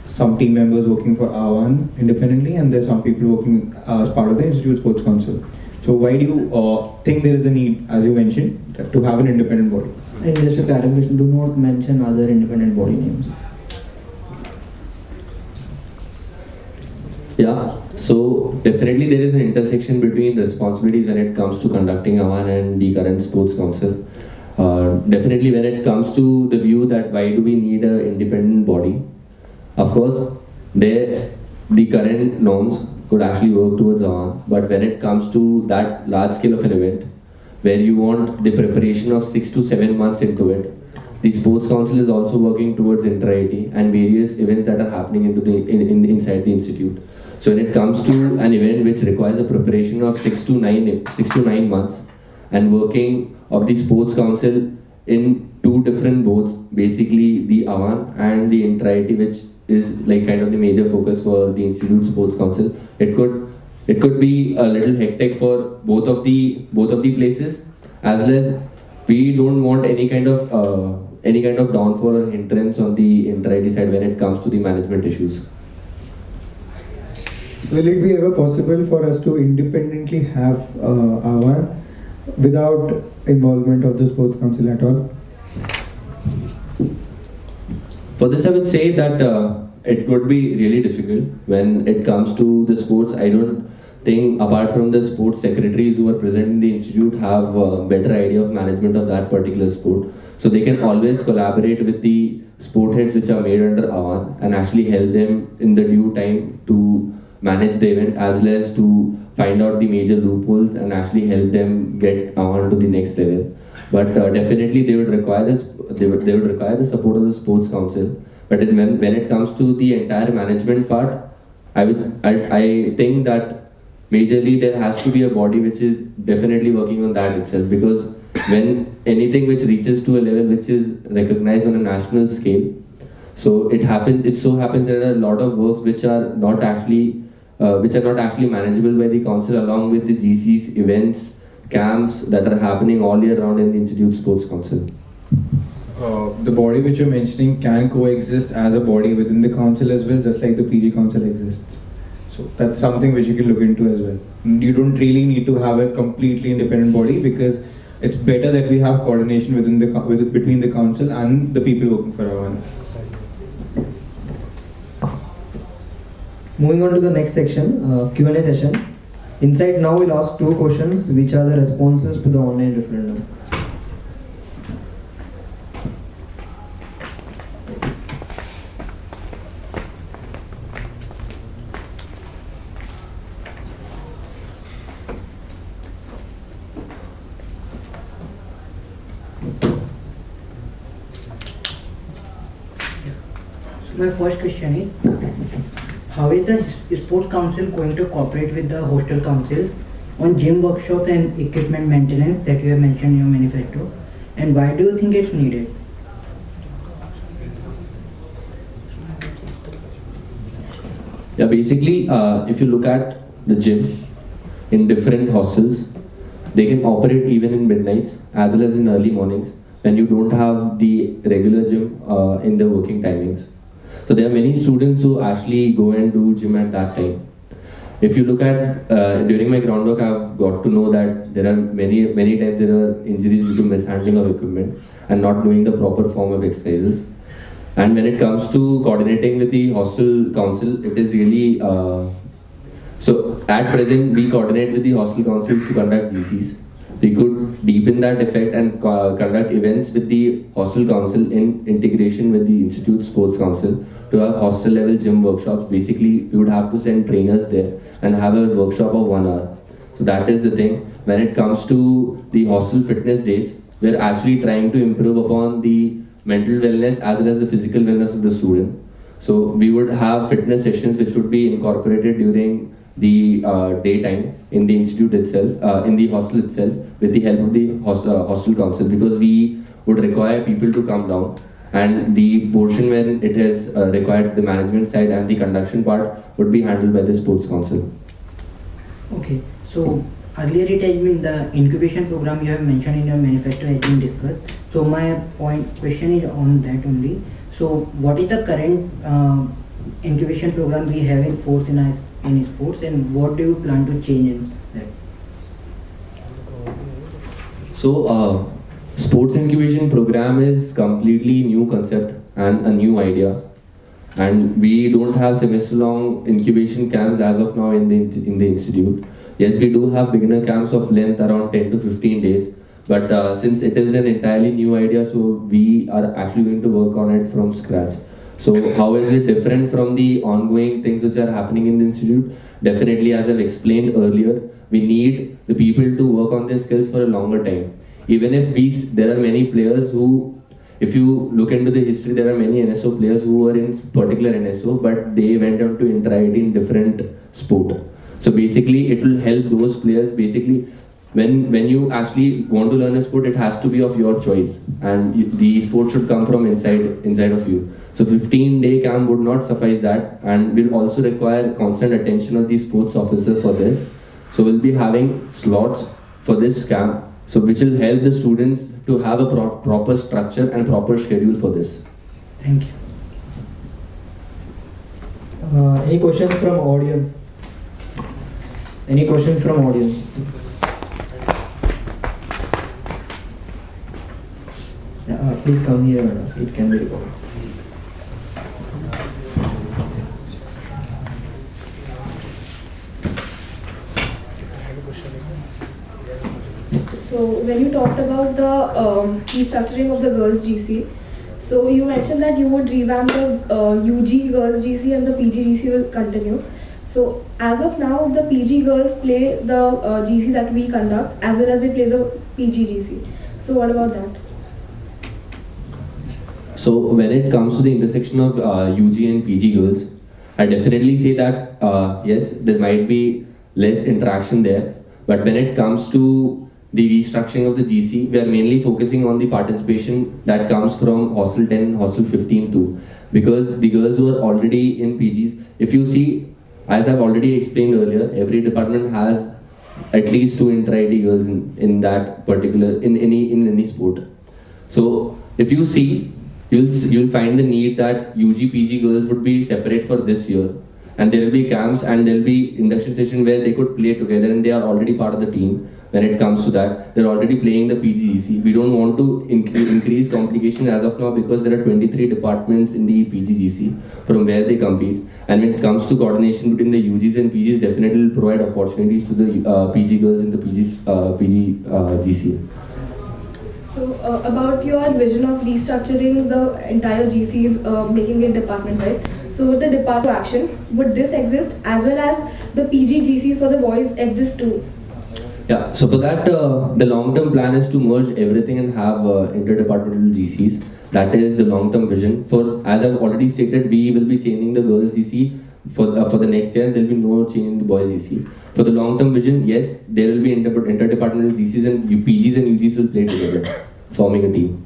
some team members working for AWAN independently, and there's some people working as part of the Institute Sports Council. So why do you think there is a need, as you mentioned, to have an independent body? And just a clarification, do not mention other independent body names. Yeah, so definitely there is an intersection between responsibilities when it comes to conducting AWAN and the current Sports Council. Definitely when it comes to the view that why do we need an independent body, of course the current norms could actually work towards AWAN, but when it comes to that large scale of an event where you want the preparation of 6 to 7 months into it, the Sports Council is also working towards inter-IT and various events that are happening inside the institute. So when it comes to an event which requires a preparation of 6 to 9 months, and working of the sports council in two different boards, basically the Avan and the Inter-IT, which is like kind of the major focus for the Institute Sports Council, it could be a little hectic for both of the places, as well as we don't want any kind of downfall or hindrance on the Inter-IT side when it comes to the management issues. Will it be ever possible for us to independently have Avan without involvement of the sports council at all? For this, I would say that it would be really difficult when it comes to the sports. I don't think, apart from the sports secretaries who are present in the institute, have a better idea of management of that particular sport. So they can always collaborate with the sport heads which are made under Avan and actually help them in the due time to manage the event, as well as to find out the major loopholes and actually help them get on to the next level. But definitely they would require this. They would require the support of the sports council. But when it comes to the entire management part, I think that majorly there has to be a body which is definitely working on that itself, because when anything which reaches to a level which is recognized on a national scale, so it so happens there are a lot of works which are not actually manageable by the council, along with the GCs, events, camps that are happening all year round in the Institute Sports Council. The body which you're mentioning can coexist as a body within the council as well, just like the PG council exists. So that's something which you can look into as well. You don't really need to have a completely independent body, because it's better that we have coordination between the council and the people working for Avan. Moving on to the next section, Q&A session. Inside now we'll ask 2 questions which are the responses to the online referendum. My first question is, how is the sports council going to cooperate with the hostel council on gym workshop and equipment maintenance that you have mentioned in your manifesto, and why do you think it's needed? Yeah, basically, if you look at the gym in different hostels, they can operate even in midnights as well as in early mornings when you don't have the regular gym in the working timings. So there are many students who actually go and do gym at that time. If you look at, during my groundwork, I've got to know that there are many times there are injuries due to mishandling of equipment and not doing the proper form of exercises. And when it comes to coordinating with the hostel council, it is really, so at present we coordinate with the hostel councils to conduct GCs. We could deepen that effect and conduct events with the hostel council in integration with the Institute Sports Council to have hostel level gym workshops. Basically, we would have to send trainers there and have a workshop of 1 hour. So that is the thing. When it comes to the hostel fitness days, we're actually trying to improve upon the mental wellness as well as the physical wellness of the student. So we would have fitness sessions which would be incorporated during the daytime in the institute itself, in the hostel itself, with the help of the hostel council, because we would require people to come down, and the portion when it is required, the management side and the conduction part would be handled by the sports council. Okay, so earlier it has been the incubation program you have mentioned in your manifesto has been discussed. So my question is on that only. So what is the current incubation program we have in force in sports, and what do you plan to change in that? So sports incubation program is completely new concept and a new idea, and we don't have semester long incubation camps as of now in the institute. Yes, we do have beginner camps of length around 10 to 15 days, but since it is an entirely new idea, so we are actually going to work on it from scratch. So how is it different from the ongoing things which are happening in the institute? Definitely, as I've explained earlier, we need the people to work on their skills for a longer time. Even if there are many players who, if you look into the history, there are many NSO players who were in particular NSO, but they went on to Inter-IT in different sport. So basically, it will help those players. Basically, when you actually want to learn a sport, it has to be of your choice, and the sport should come from inside of you. So 15-day camp would not suffice that, and will also require constant attention of the sports officer for this. So we'll be having slots for this camp, so which will help the students to have a proper structure and proper schedule for this. Thank you. Any questions from audience? Any questions from audience? Please come here and ask. It can be recorded. So when you talked about the restructuring of the girls GC, so you mentioned that you would revamp the UG girls GC and the PG GC will continue. So as of now, the PG girls play the GC that we conduct as well as they play the PG GC. So what about that? So when it comes to the intersection of UG and PG girls, I definitely say that yes, there might be less interaction there. But when it comes to the restructuring of the GC, we are mainly focusing on the participation that comes from Hostel 10 and Hostel 15 too. Because the girls who are already in PGs, if you see, as I've already explained earlier, every department has at least 2 inter-IT girls in that particular, in any sport. So if you see, you'll find the need that UG PG girls would be separate for this year, and there will be camps and there will be induction session where they could play together, and they are already part of the team. When it comes to that, they're already playing the PGGC. We don't want to increase complication as of now because there are 23 departments in the PGGC from where they compete. And when it comes to coordination between the UGs and PGs, definitely will provide opportunities to the PG girls in the PGGC. So about your vision of restructuring the entire GCs, making it department-wise. So with the department of action, would this exist as well as the PG GCs for the boys exist too? Yeah, so for that, the long-term plan is to merge everything and have interdepartmental GCs. That is the long-term vision. For, as I've already stated, we will be changing the girls GC for the next year. There will be no change in the boys GC. For the long-term vision, yes, there will be interdepartmental GCs and PGs and UGs will play together, forming a team.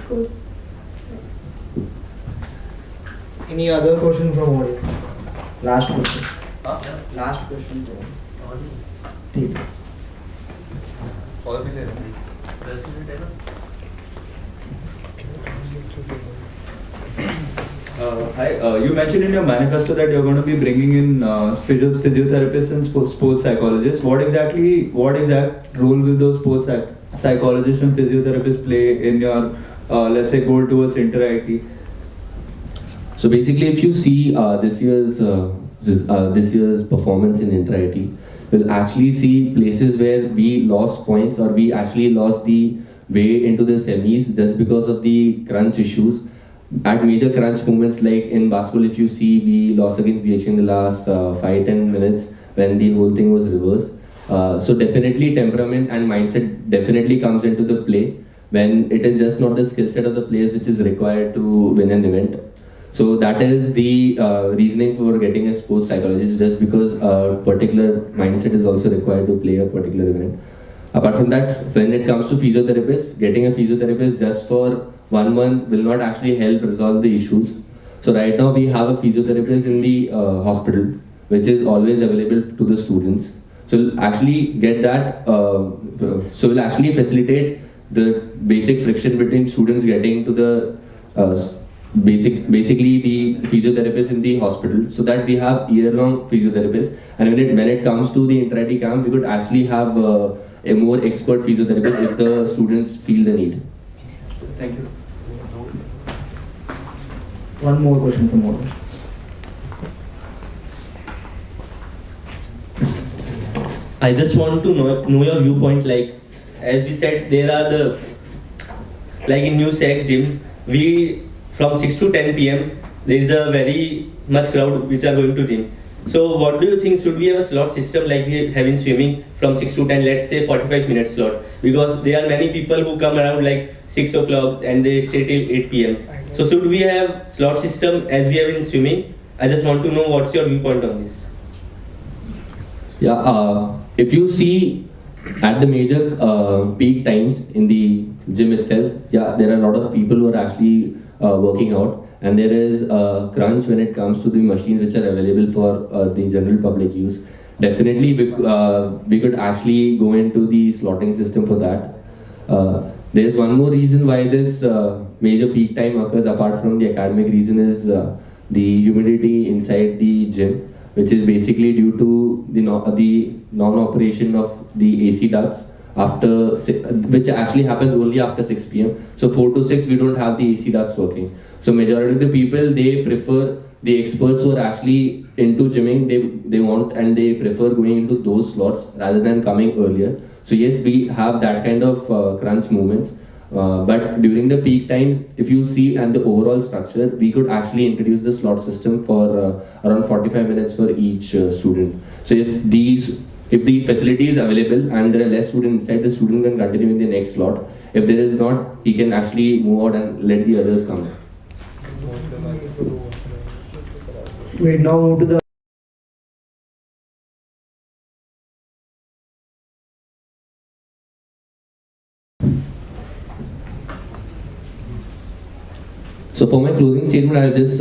Cool. Any other question from audience? Last question. Last question. Team. Hi, you mentioned in your manifesto that you're going to be bringing in physiotherapists and sports psychologists. What exact role will those sports psychologists and physiotherapists play in your, let's say, goal towards inter-IT? So basically, if you see this year's performance in inter-IT, we'll actually see places where we lost points or we actually lost the way into the semis just because of the crunch issues. At major crunch moments like in basketball, if you see, we lost against BH in the last 5-10 minutes when the whole thing was reversed. So definitely temperament and mindset definitely comes into the play when it is just not the skill set of the players which is required to win an event. So that is the reasoning for getting a sports psychologist, just because a particular mindset is also required to play a particular event. Apart from that, when it comes to physiotherapists, getting a physiotherapist just for 1 month will not actually help resolve the issues. So right now we have a physiotherapist in the hospital, which is always available to the students. So we'll actually get that, so we'll actually facilitate the basic friction between students getting to the basically the physiotherapist in the hospital, so that we have year-long physiotherapists. And when it comes to the inter-IT camp, we could actually have a more expert physiotherapist if the students feel the need. Thank you. One more question from audience. I just want to know your viewpoint. Like, as we said, there are the, like in New Sec gym, we from 6 to 10 p.m. there is a very much crowd which are going to gym. So what do you think, should we have a slot system like we have in swimming from 6 to 10, let's say 45-minute slot? Because there are many people who come around like 6 o'clock and they stay till 8 p.m. So should we have slot system as we have in swimming? I just want to know what's your viewpoint on this. Yeah, if you see at the major peak times in the gym itself, yeah, there are a lot of people who are actually working out, and there is a crunch when it comes to the machines which are available for the general public use. Definitely, we could actually go into the slotting system for that. There is one more reason why this major peak time occurs apart from the academic reason is the humidity inside the gym, which is basically due to the non-operation of the AC ducts which actually happens only after 6 p.m. So 4 to 6 we don't have the AC ducts working. So majority of the people, they prefer, the experts who are actually into gymming, they want and they prefer going into those slots rather than coming earlier. So yes, we have that kind of crunch movements. But during the peak times, if you see and the overall structure, we could actually introduce the slot system for around 45 minutes for each student. So if the facility is available and there are less students inside, the student can continue in the next slot. If there is not, he can actually move out and let the others come. We now move to the So for my closing statement, I'll just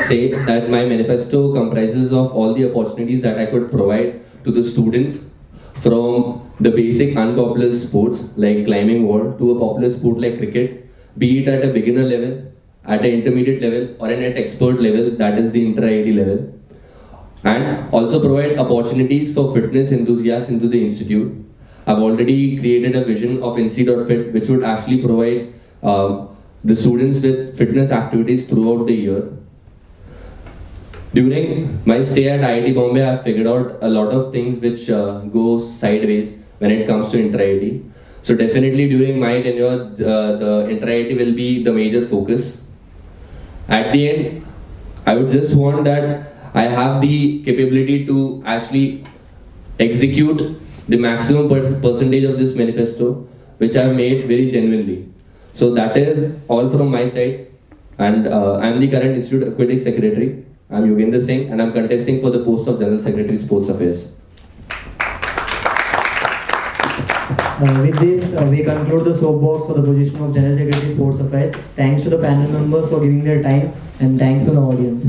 say that my manifesto comprises of all the opportunities that I could provide to the students, from the basic unpopular sports like climbing wall to a popular sport like cricket, be it at a beginner level, at an intermediate level, or at an expert level, that is the inter-IIT level. And also provide opportunities for fitness enthusiasts into the institute. I've already created a vision of NC.Fit which would actually provide the students with fitness activities throughout the year. During my stay at IIT Bombay, I have figured out a lot of things which go sideways when it comes to inter-IIT. So definitely during my tenure, the inter-IIT will be the major focus. At the end, I would just want that I have the capability to actually execute the maximum percentage of this manifesto, which I have made very genuinely. So that is all from my side, and I am the current Institute Aquatic Secretary. I am Yogendra Singh, and I am contesting for the post of General Secretary Sports Affairs. With this, we conclude the soapbox for the position of General Secretary Sports Affairs. Thanks to the panel members for giving their time, and thanks to the audience.